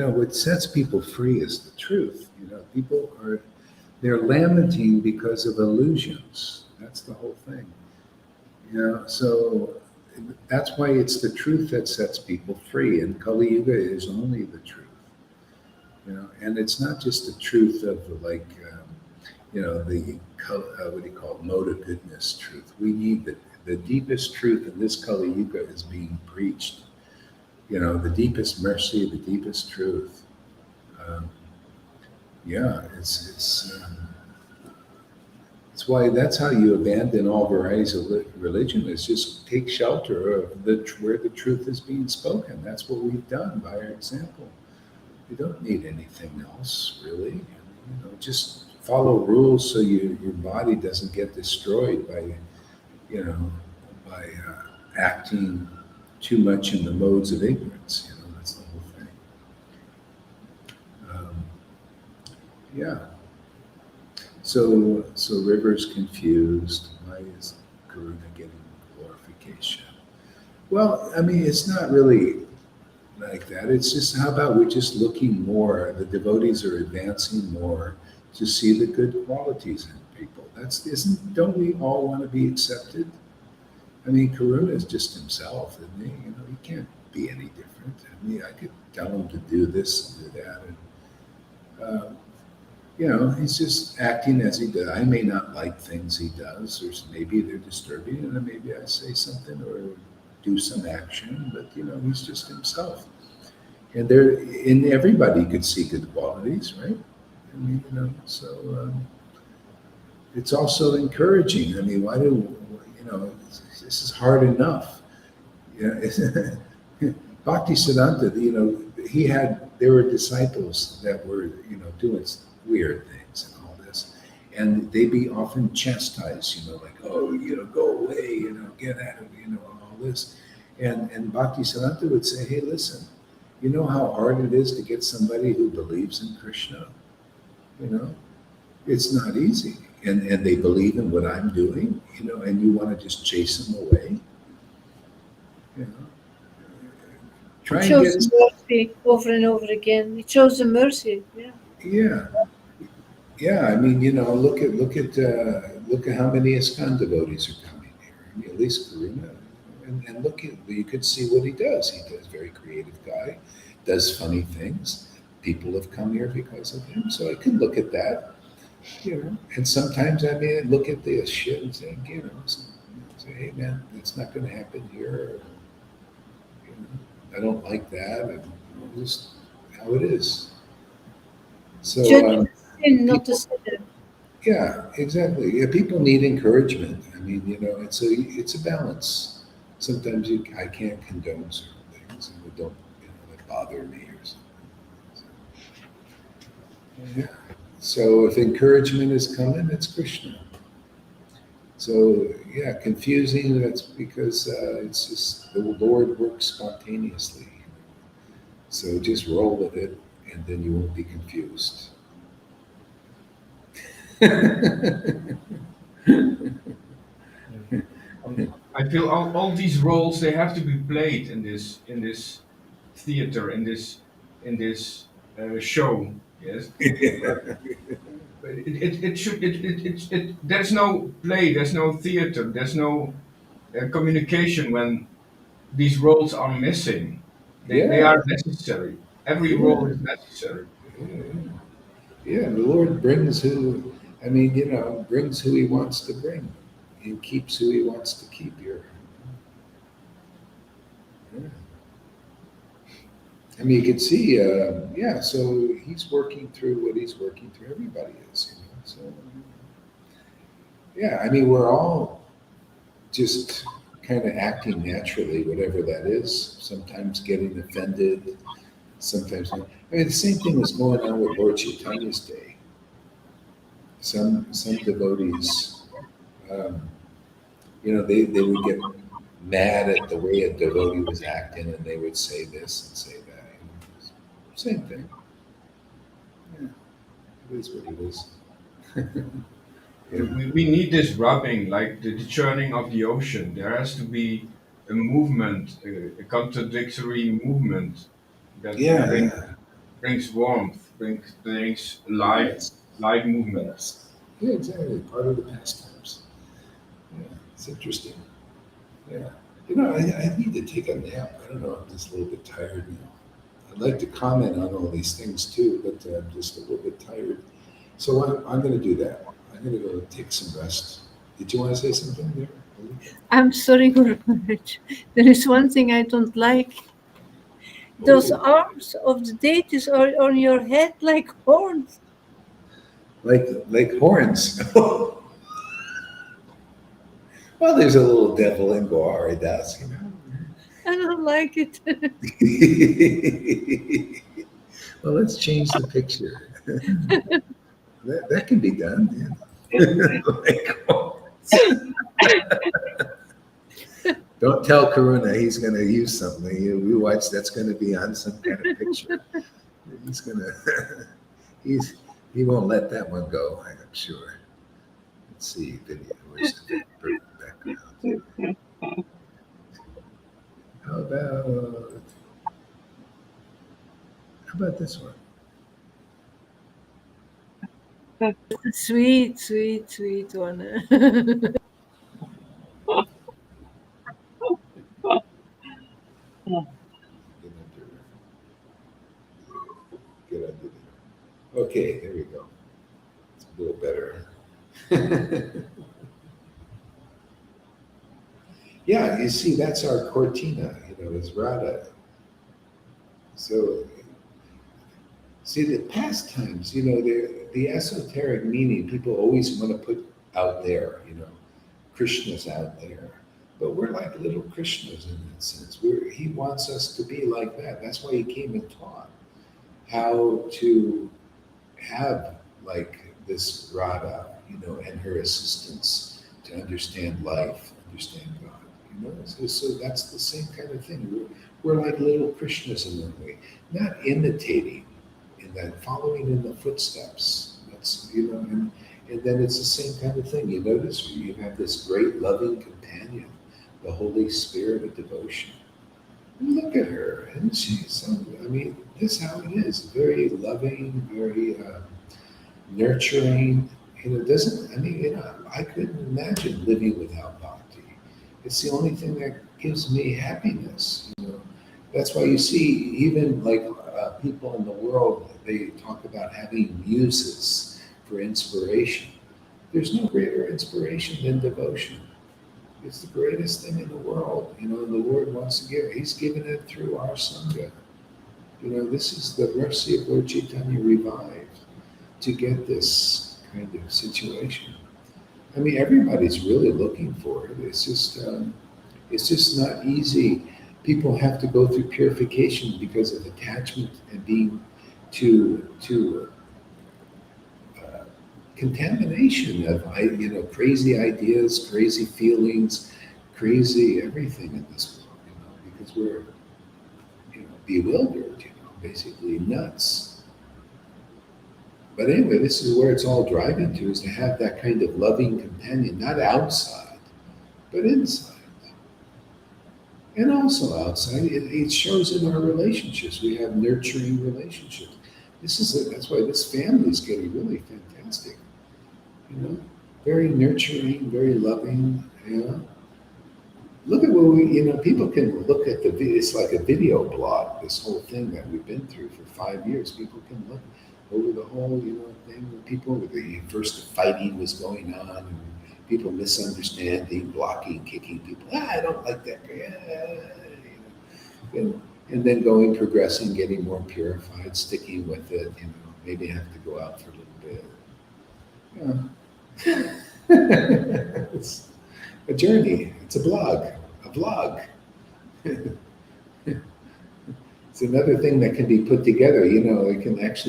Speaker 1: what sets people free is the truth. People they're lamenting because of illusions. That's the whole thing. So that's why it's the truth that sets people free, and Kali Yuga is only the truth. And it's not just the truth of the what do you call it, mode of goodness truth. We need the deepest truth in this Kali Yuga is being preached. The deepest mercy, the deepest truth. Um, yeah, it's why that's how you abandon all varieties of religion is just take shelter of where the truth is being spoken. That's what we've done by our example. We don't need anything else, really. Just follow rules so your body doesn't get destroyed by, you know, by acting too much in the modes of ignorance. You know, that's the whole thing. Um, yeah. So River's confused. Why is Karuna getting glorification? Well, I mean, it's not really like that. It's just how about we're just looking more. The devotees are advancing more to see the good qualities in people. That's isn't. Don't we all want to be accepted? I mean, Karuna is just himself, isn't he? You know, he can't be any different. I mean, I could tell him to do this and do that, and you know, he's just acting as he does. I may not like things he does, or maybe they're disturbing, and then maybe I say something or do some action. But you know, he's just himself, and there, in everybody could see good qualities, right? I mean, you know, so it's also encouraging. I mean, why do you know? This is hard enough. Yeah, Bhakti Siddhanta, you know, there were disciples that were, you know, doing weird things and all this, and they'd be often chastised, you know, like, oh, you know, go away, you know, get out of, you know, all this, and Bhakti Siddhanta would say, hey, listen, you know how hard it is to get somebody who believes in Krishna, you know, it's not easy, and they believe in what I'm doing, you know, and you want to just chase them away, you know. Try
Speaker 2: It
Speaker 1: and
Speaker 2: shows
Speaker 1: get,
Speaker 2: mercy over and over again. It shows the mercy. Yeah.
Speaker 1: yeah, yeah. I mean, you know, look at how many ISKCON devotees are coming here. I mean, at least Karuna, and look at you could see what he does. He does very creative guy, does funny things. People have come here because of him, so I can look at that, you know. And sometimes I may look at this shit and say, you know, say, hey man, it's not going to happen here. You know, I don't like that, and you know, just how it is. So
Speaker 2: Judge the sin, not the
Speaker 1: people,
Speaker 2: sinner.
Speaker 1: yeah, exactly. Yeah, people need encouragement. I mean, you know, it's a balance. Sometimes I can't condone certain things, and they don't, you know, that bother me or something. So, yeah. So if encouragement is coming, it's Krishna. So yeah, confusing. That's because it's just the Lord works spontaneously. So just roll with it, and then you won't be confused.
Speaker 4: I feel all these roles they have to be played in this theater in this show. Yes, but it should there's no play, there's no theater, there's no communication when these roles are missing. They
Speaker 1: Yeah,
Speaker 4: are necessary. Every role
Speaker 1: yeah,
Speaker 4: is necessary.
Speaker 1: yeah. Yeah, the Lord brings who, I mean, you know, brings who He wants to bring, and keeps who He wants to keep here. Yeah. I mean, you can see, yeah. So He's working through what He's working through. Everybody is, you know. So yeah, I mean, we're all just kind of acting naturally, whatever that is. Sometimes getting offended, sometimes not. I mean, the same thing was going on with Lord Chaitanya's day. Some devotees, um, you know, they would get mad at the way a devotee was acting, and they would say this and say that. You know, same thing. Yeah, it is what it is. Yeah,
Speaker 4: We need this rubbing, like the churning of the ocean. There has to be a movement, a contradictory movement that
Speaker 1: yeah, yeah.
Speaker 4: brings warmth, brings life,
Speaker 1: Yes,
Speaker 4: life movement.
Speaker 1: yes. Yeah, exactly. Part of the pastimes. Yeah, it's interesting. Yeah. You know, I need to take a nap. I don't know. I'm just a little bit tired now. I'd like to comment on all these things too, but I'm just a little bit tired. So I'm going to do that. I'm going to go take some rest. Did you want to say something there?
Speaker 2: I'm sorry, Guru Maharaj. There is one thing I don't like. Those
Speaker 1: Oh,
Speaker 2: arms of the deities are on your head like horns.
Speaker 1: like horns. Well, there's a little devil in Goa, it does, you know.
Speaker 2: I don't like it.
Speaker 1: Well, let's change the picture. That can be done. Yeah. Like, oh. Don't tell Karuna he's going to use something. We watch that's going to be on some kind of picture. He's going to, he won't let that one go, I'm sure. Let's see, video. Where's the background? How about this one?
Speaker 2: Sweet, sweet, sweet one.
Speaker 1: Get under there. Okay, there we go. It's a little better. Yeah, you see, that's our Cortina, is Radha. So, see, the pastimes, the esoteric meaning, people always want to put out there, Krishna's out there. But we're like little Krishnas in that sense. He wants us to be like that. That's why he came and taught how to have like this Radha, and her assistants to understand life, understand God. So that's the same kind of thing. We're like little Krishnas in that way, not imitating, in that following in the footsteps. That's and then it's the same kind of thing. You notice you have this great loving companion, the Holy Spirit of devotion. Look at her, and she's so. This is how it is. Very loving, very nurturing. Doesn't. I couldn't imagine living without bhakti. It's the only thing that gives me happiness. That's why you see, even like people in the world, they talk about having muses for inspiration. There's no greater inspiration than devotion. It's the greatest thing in the world. The Lord wants to give. He's given it through our Sangha. This is the mercy of Lord Chaitanya revived to get this kind of situation. Everybody's really looking for it. It's just not easy. People have to go through purification because of attachment and being to contamination of crazy ideas, crazy feelings, crazy everything in this world. Because we're bewildered, basically nuts. But anyway, this is where it's all driving to, is to have that kind of loving companion, not outside, but inside. And also outside, it shows in our relationships. We have nurturing relationships. That's why this family is getting really fantastic. Very nurturing, very loving. Look at what people can look at it's like a video blog, this whole thing that we've been through for 5 years. People can look over the whole, thing. People, first fighting was going on, and people misunderstanding, blocking, kicking people. I don't like that guy. And then progressing, getting more purified, sticking with it. Maybe have to go out for a little bit. It's a journey. It's a blog. It's another thing that can be put together.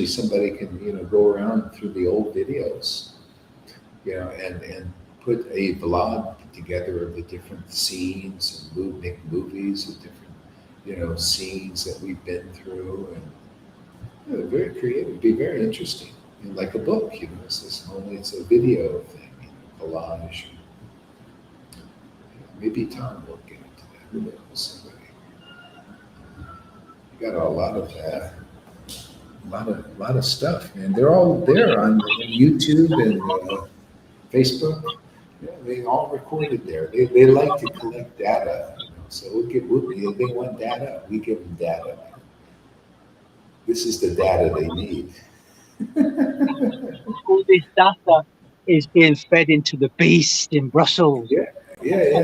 Speaker 1: Somebody can go around through the old videos, and put a vlog together of the different scenes and make movies of different scenes that we've been through, and very creative. It'd be very interesting, and like a book. It's a video thing, collage. Maybe Tom will get into that. Who knows? Somebody. You got a lot of stuff, man. They're all there on YouTube and Facebook. They all recorded there. They like to collect data. So they want data. We give them data. This is the data they need.
Speaker 3: All this data is being fed into the beast in Brussels.
Speaker 1: Yeah.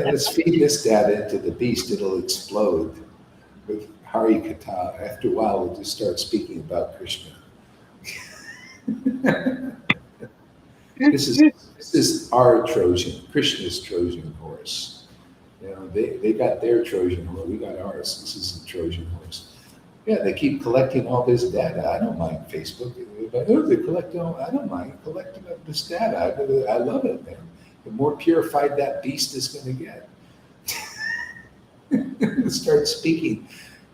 Speaker 1: Let's feed this data into the beast. It'll explode with Hari Katha. After a while, we'll just start speaking about Krishna. This is our Trojan, Krishna's Trojan horse. They got their Trojan horse. We got ours. This is the Trojan horse. Yeah, they keep collecting all this data. I don't mind Facebook. But, oh, they're collecting all, I don't mind collecting this data. I love it, man. The more purified that beast is going to get. Start speaking.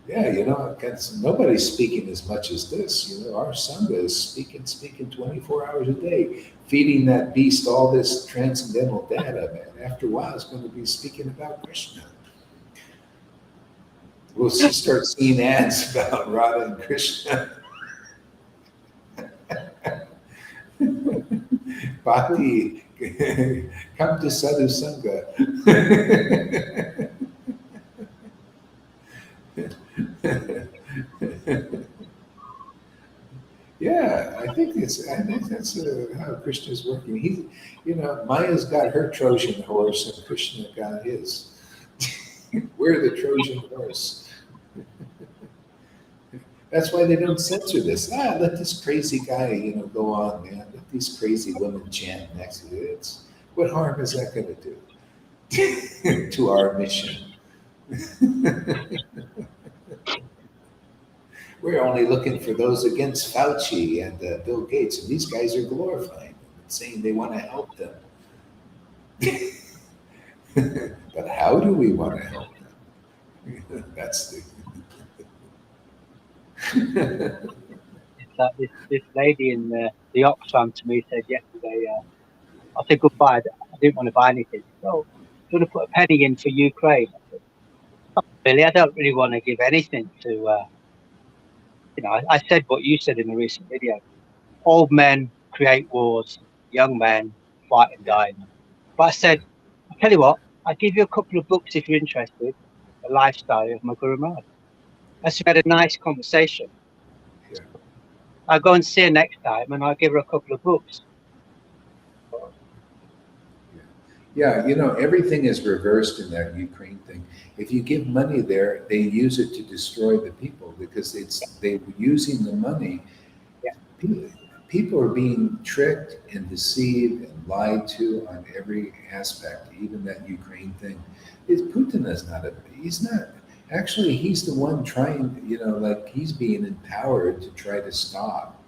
Speaker 1: Yeah, you know, 'cause nobody's speaking as much as this. You know, our Sangha is speaking 24 hours a day, feeding that beast all this transcendental data, man. After a while, it's going to be speaking about Krishna. We'll start seeing ads about Radha and Krishna. Bhakti, come to Sadhu Sangha. Yeah, I think that's how Krishna's working. He, you know, Maya's got her Trojan horse, and Krishna got his. We're the Trojan horse. That's why they don't censor this. Let this crazy guy, you know, go on, man. Let these crazy women chant next to it. What harm is that going to do to our mission? We're only looking for those against Fauci and Bill Gates, and these guys are glorifying them and saying they want to help them. But how do we want to help them? That's the.
Speaker 3: It's like this lady in the Oxfam to me said yesterday, I said goodbye. I didn't want to buy anything. So, do you want to put a penny in for Ukraine? I said, not really. I don't really want to give anything to, you know, I said what you said in a recent video. Old men create wars, young men fight and die. But I said, I'll tell you what, I'll give you a couple of books if you're interested, The Lifestyle of my Guru Maharaj. And so we had a nice conversation.
Speaker 1: Yeah.
Speaker 3: I'll go and see her next time and I'll give her a couple of books.
Speaker 1: Yeah, you know, everything is reversed in that Ukraine thing. If you give money there, they use it to destroy the people because they're using the money.
Speaker 3: Yeah.
Speaker 1: People are being tricked and deceived and lied to on every aspect, even that Ukraine thing. Putin is he's not, actually, he's the one trying, you know, like he's being empowered to try to stop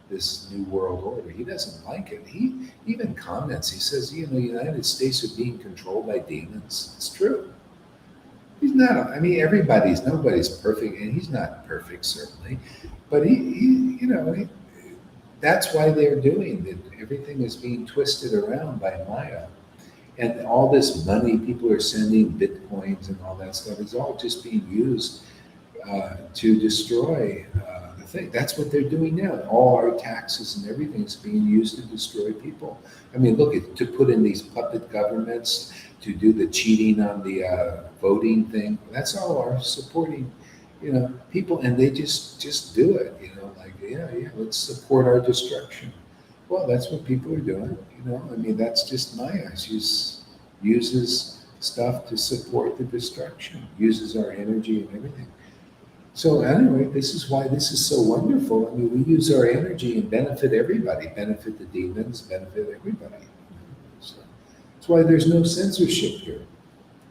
Speaker 1: this new world order. He doesn't like it. He even comments, he says, you know, the United States are being controlled by demons. It's true. He's not, I mean, nobody's perfect, and he's not perfect, certainly. But you know, that's why they're doing it. Everything is being twisted around by Maya. And all this money people are sending, bitcoins and all that stuff, is all just being used to destroy the thing. That's what they're doing now. All our taxes and everything is being used to destroy people. I mean, look, to put in these puppet governments, to do the cheating on the voting thing. That's all our supporting, you know, people, and they just do it. You know, like yeah, let's support our destruction. Well, that's what people are doing. You know, I mean, that's just Maya. She uses stuff to support the destruction, uses our energy and everything. So anyway, this is why this is so wonderful. I mean, we use our energy and benefit everybody, benefit the demons, benefit everybody. So that's why there's no censorship here.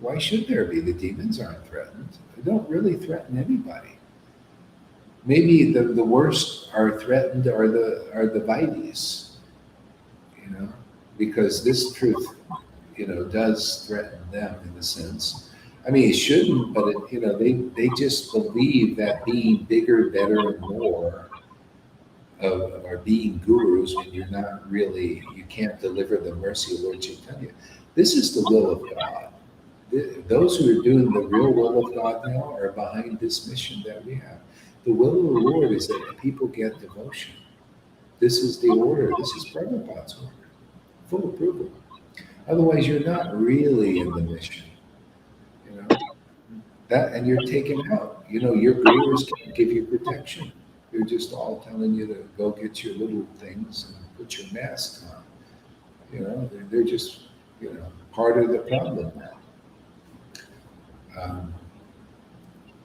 Speaker 1: Why should there be? The demons aren't threatened. They don't really threaten anybody. Maybe the worst are threatened are the Vaidis, you know, because this truth, you know, does threaten them in a sense. I mean, it shouldn't, but you know, they just believe that being bigger, better, and more are being gurus when you're not really, you can't deliver the mercy of Lord Chaitanya. This is the will of God. Those who are doing the real will of God now are behind this mission that we have. The will of the Lord is that people get devotion. This is the order. This is Prabhupada's order. Full approval. Otherwise, you're not really in the mission. You know that, and you're taken out. You know, your gurus can't give you protection. They're just all telling you to go get your little things and put your mask on. You know, they're just, you know, part of the problem now.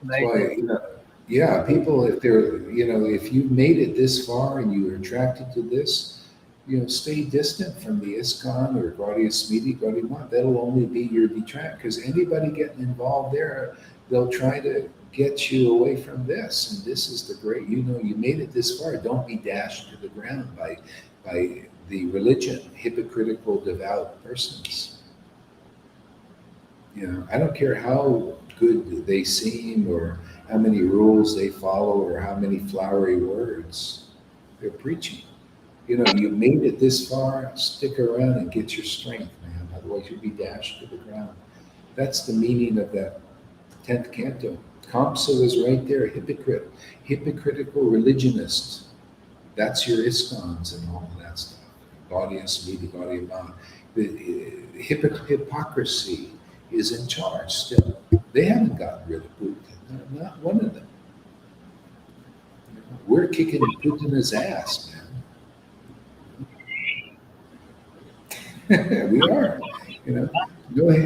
Speaker 1: That's why, you know, yeah, people, if they're, you know, if you've made it this far and you're attracted to this, you know, stay distant from the ISKCON or Gaudiya Smiti, Gaudiya Math. That'll only be your detract, because anybody getting involved there, they'll try to get you away from this. And this is the great, you made it this far. Don't be dashed to the ground by the religion, hypocritical, devout persons. I don't care how good they seem or how many rules they follow or how many flowery words they're preaching. You made it this far, stick around and get your strength, man. Otherwise, you'll be dashed to the ground. That's the meaning of that 10th canto. Kamsa was right there, hypocrite, hypocritical religionist. That's your ISKCONs and all of that stuff. Gaudiya Smiti, Gaudiya Ma. The hypocrisy is in charge still. They haven't gotten rid of Putin, not one of them. We're kicking Putin's ass, man. We are, No, I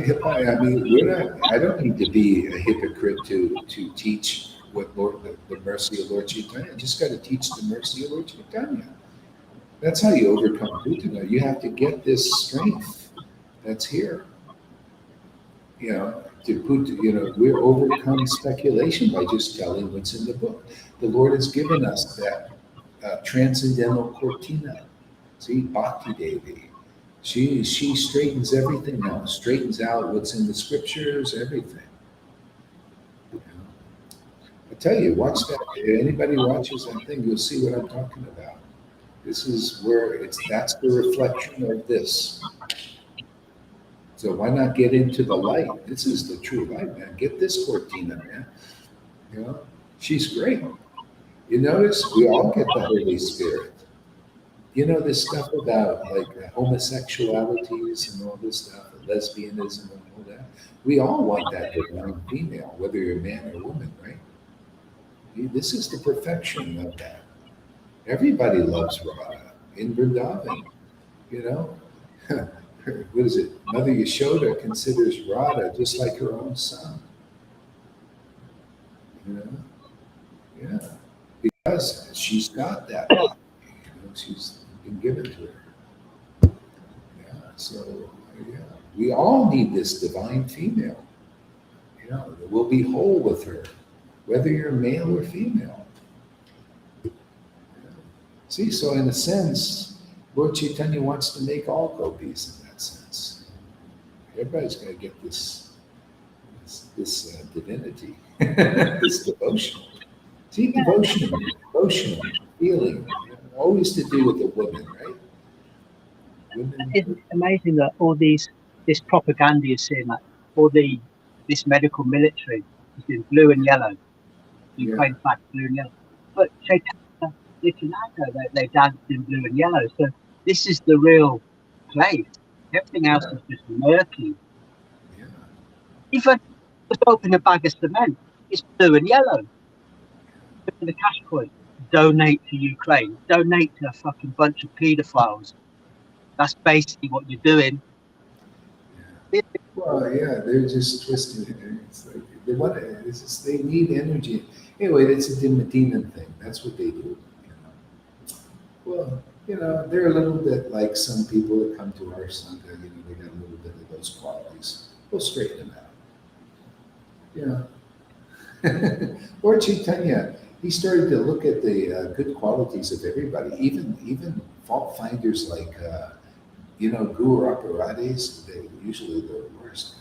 Speaker 1: mean, we're not. I don't need to be a hypocrite to teach what the mercy of Lord Chaitanya. I just got to teach the mercy of Lord Chaitanya. That's how you overcome Putana. You have to get this strength that's here. We overcome speculation by just telling what's in the book. The Lord has given us that transcendental cortina. See, Bhakti Devi. She straightens everything out, straightens out what's in the scriptures, everything. I tell you, watch that. If anybody watches that thing, you'll see what I'm talking about. This is where that's the reflection of this. So why not get into the light? This is the true light, man. Get this Cortina, man. She's great. You notice we all get the Holy Spirit. This stuff about like homosexualities and all this stuff, lesbianism and all that. We all want that divine female, whether you're a man or a woman, right? This is the perfection of that. Everybody loves Radha in Vrindavan, What is it? Mother Yashoda considers Radha just like her own son. Yeah, because she's got that. She's been given to her. So we all need this divine female. We'll be whole with her, whether you're male or female. See, so in a sense, Lord Chaitanya wants to make all gopis in that sense. Everybody's going to get this divinity, this devotion. See, devotion, feeling, always to do with the women, right?
Speaker 3: It's amazing that this propaganda is saying that this medical military is in blue and yellow. Ukraine flag blue and yellow. But Chaitanya, they danced in blue and yellow. So this is the real place. Everything else is just murky.
Speaker 1: Yeah.
Speaker 3: Even just open a bag of cement, it's blue and yellow. The cash point, donate to Ukraine, donate to a fucking bunch of pedophiles. That's basically what you're doing.
Speaker 1: Yeah. Well, they're just twisting it. It's like they need energy. Anyway, it's a demon thing. That's what they do. Well, they're a little bit like some people that come to our Sangha. They got a little bit of those qualities. We'll straighten them out. Lord Chaitanya, he started to look at the good qualities of everybody, even fault finders like Guru Aparades. They usually the worst.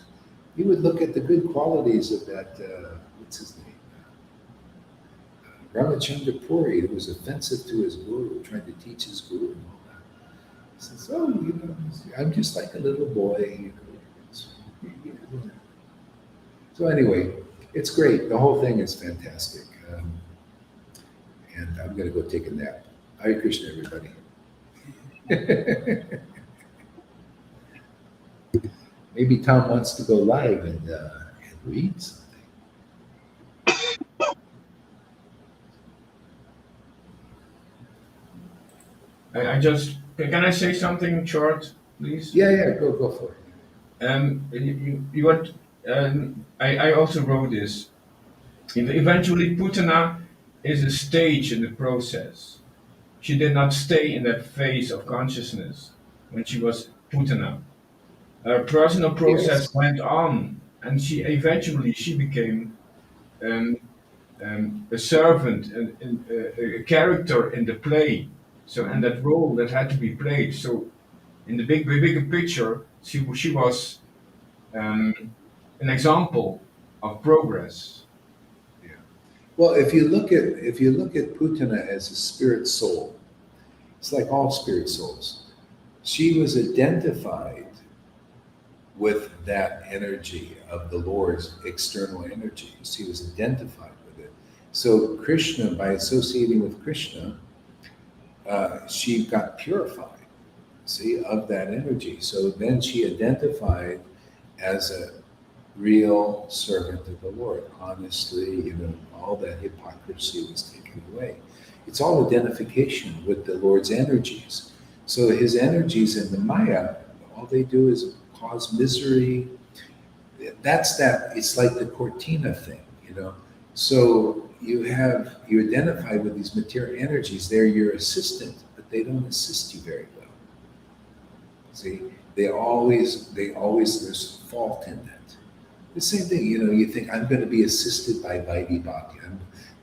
Speaker 1: He would look at the good qualities of that. What's his name? Ramachandra Puri, who was offensive to his guru, trying to teach his guru and all that. He says, I'm just like a little boy. So anyway, it's great. The whole thing is fantastic. And I'm going to go take a nap. Hare Krishna, everybody. Maybe Tom wants to go live and read something.
Speaker 4: Can I say something short, please?
Speaker 1: Yeah, go for it.
Speaker 4: I also wrote this. Eventually, Putana is a stage in the process. She did not stay in that phase of consciousness when she was Putana. Her personal process went on, and she became a servant, a character in the play. So, and that role that had to be played. So, in the bigger picture, she was um, an example of progress.
Speaker 1: Yeah. Well, if you look at Putana as a spirit soul, it's like all spirit souls. She was identified with that energy of the Lord's external energies. He was identified with it. So Krishna, by associating with Krishna, she got purified, see, of that energy. So then she identified as a real servant of the Lord. Honestly, all that hypocrisy was taken away. It's all identification with the Lord's energies. So his energies in the Maya, all they do is cause misery. It's like the Cortina thing. So you identify with these material energies, they're your assistant, but they don't assist you very well. See, there's fault in that. The same thing, you think, I'm going to be assisted by Vaidhi Bhakti.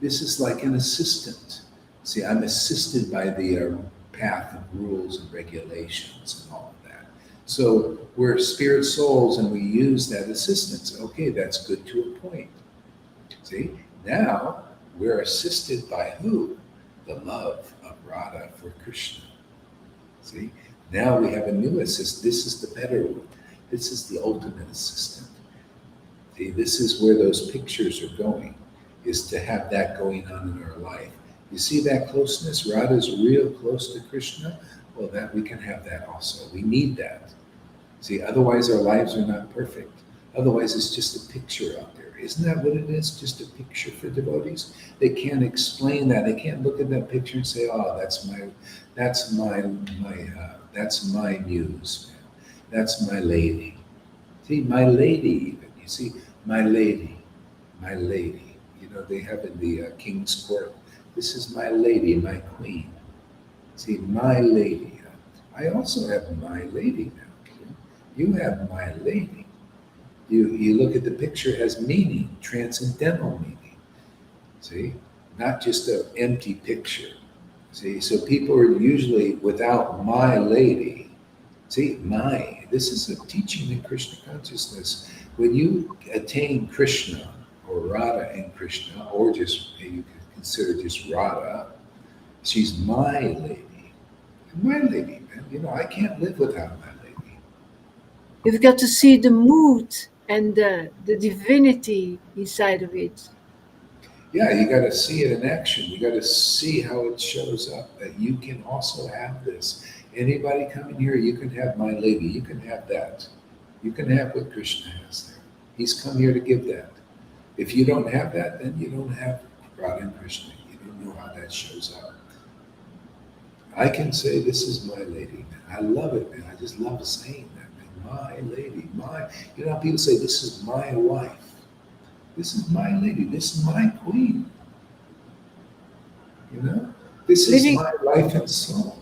Speaker 1: This is like an assistant. See, I'm assisted by the path of rules and regulations and all of that. So we're spirit souls and we use that assistance. Okay, that's good to a point. See, now we're assisted by who? The love of Radha for Krishna. See, now we have a new assistant. This is the better one. This is the ultimate assistant. See, this is where those pictures are going, is to have that going on in our life. You see that closeness? Radha's real close to Krishna. Well, that we can have that also. We need that. See, otherwise our lives are not perfect. Otherwise, it's just a picture out there. Isn't that what it is? Just a picture for devotees? They can't explain that. They can't look at that picture and say, "Oh, that's my muse. That's my lady." See, my lady, even. You see, my lady, my lady. They have in the king's court, this is my lady, my queen. See, my lady. I also have my lady now. You have my lady. You look at the picture, it has meaning, transcendental meaning. See, not just an empty picture. See, so people are usually without my lady. See, this is a teaching in Krishna consciousness. When you attain Krishna, or Radha and Krishna, or just, you can consider just Radha, she's my lady. My lady, man. I can't live without my lady.
Speaker 2: You've got to see the mood and the divinity inside of it.
Speaker 1: Yeah, you got to see it in action. You got to see how it shows up, that you can also have this. Anybody coming here, you can have my lady. You can have that. You can have what Krishna has there. He's come here to give that. If you don't have that, then you don't have Radha and Krishna. You don't know how that shows up. I can say, this is my lady, man. I love it, man. I just love saying that, man. My lady, how people say, this is my wife. This is my lady. This is my queen. This is my life and soul.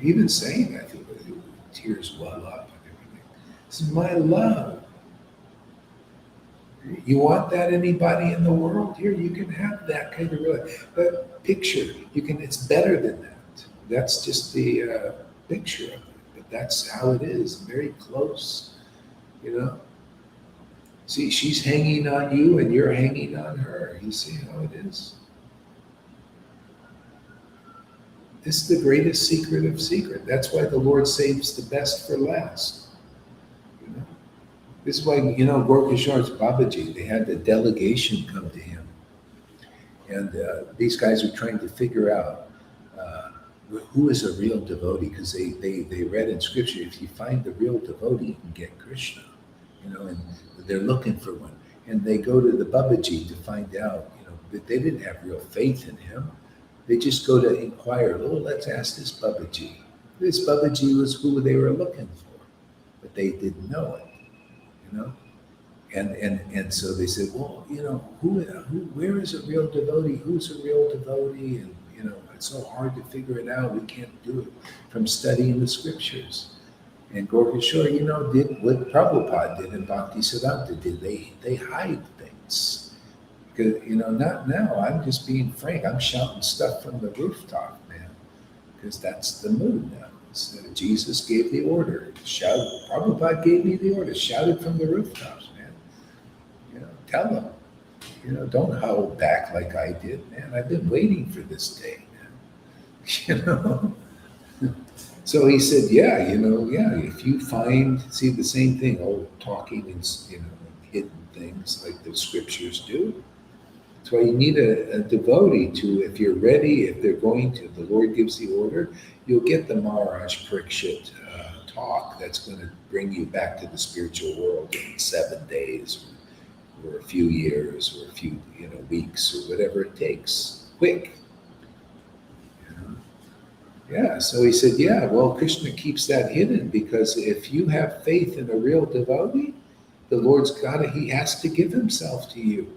Speaker 1: Even saying that, tears well up and everything. This is my love. You want that, anybody in the world? Here, you can have that kind of picture. It's better than that. That's just the picture of it. But that's how it is. Very close, See, she's hanging on you and you're hanging on her. You see how it is? This is the greatest secret of secret. That's why the Lord saves the best for last. This is why, Gorkishar's Babaji, they had the delegation come to him. And these guys were trying to figure out who is a real devotee, because they read in scripture, if you find the real devotee, you can get Krishna. And they're looking for one. And they go to the Babaji to find out, that they didn't have real faith in him. They just go to inquire, let's ask this Babaji. This Babaji was who they were looking for, but they didn't know it, And so they said, where is a real devotee? Who's a real devotee? And, it's so hard to figure it out. We can't do it from studying the scriptures. And Gorkishore, did what Prabhupada did and Bhaktisiddhanta did. They hide things. audience. Because, not now. I'm just being frank. I'm shouting stuff from the rooftop, man, because that's the mood now. So Jesus gave the order. Shout. Prabhupada gave me the order. Shout it from the rooftops, man. Tell them. Don't hold back like I did, man. I've been waiting for this day, man. So he said, yeah, if you find, see the same thing, talking and, hidden things like the scriptures do. That's why you need a devotee to, if you're ready, if they're going to, the Lord gives the order, you'll get the Maharaj Parikshit talk that's going to bring you back to the spiritual world in 7 days or a few years or a few weeks or whatever it takes. Quick. Yeah, so he said, yeah, well, Krishna keeps that hidden because if you have faith in a real devotee, the Lord's he has to give himself to you.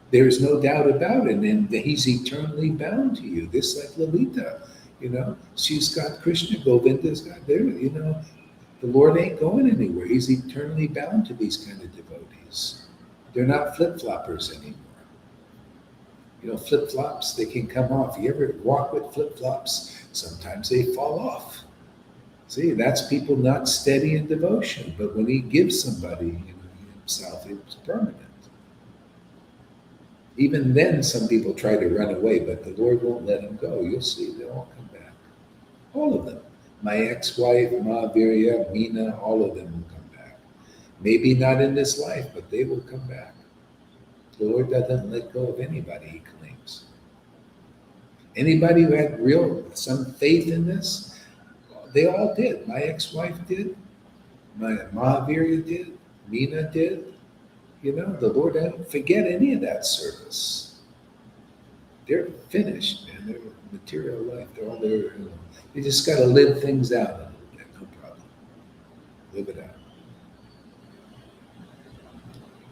Speaker 1: There's no doubt about it. And he's eternally bound to you. This like Lalita, she's got Krishna, Govinda's got there, the Lord ain't going anywhere. He's eternally bound to these kind of devotees. They're not flip-floppers anymore. Flip-flops, they can come off. You ever walk with flip-flops? Sometimes they fall off. See, that's people not steady in devotion. But when he gives somebody himself, it's permanent. Even then, some people try to run away, but the Lord won't let them go. You'll see, they'll all come back. All of them. My ex-wife, Mahavirya, Meena, all of them will come back. Maybe not in this life, but they will come back. The Lord doesn't let go of anybody he claims. Anybody who had some faith in this, they all did. My ex-wife did. My Mahavirya did. Meena did. The Lord doesn't forget any of that service. They're finished, man. They're material life. They're all there. You just got to live things out a little bit. No problem. Live it out.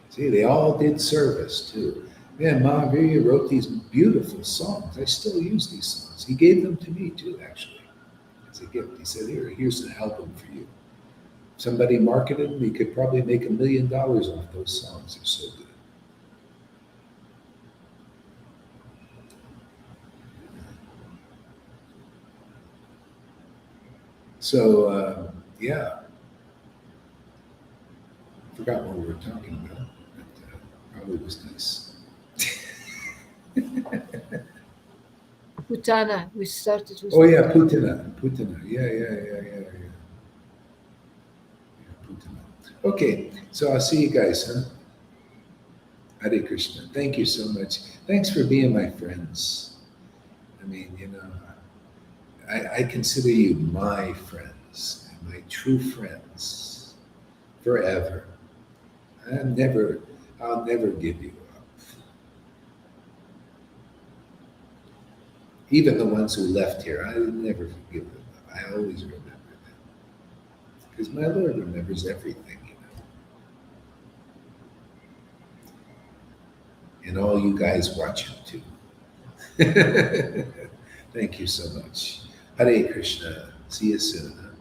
Speaker 1: See, they all did service too. Man, Mahavirya wrote these beautiful songs. I still use these songs. He gave them to me too, actually, as a gift. He said, here's an album for you. Somebody marketed them, he could probably make $1 million off those songs. They're so good. So, yeah. Forgot what we were talking about. Probably was nice.
Speaker 2: Putana, we started with.
Speaker 1: Oh yeah, Putana. Yeah. Putana. Okay, so I'll see you guys, huh? Hare Krishna. Thank you so much. Thanks for being my friends. I mean, I consider you my friends, my true friends, forever. I'll never give you up. Even the ones who left here, I never forgive them. I always remember them. Because my Lord remembers everything, And all you guys watch him too. Thank you so much. Hare Krishna. See you soon.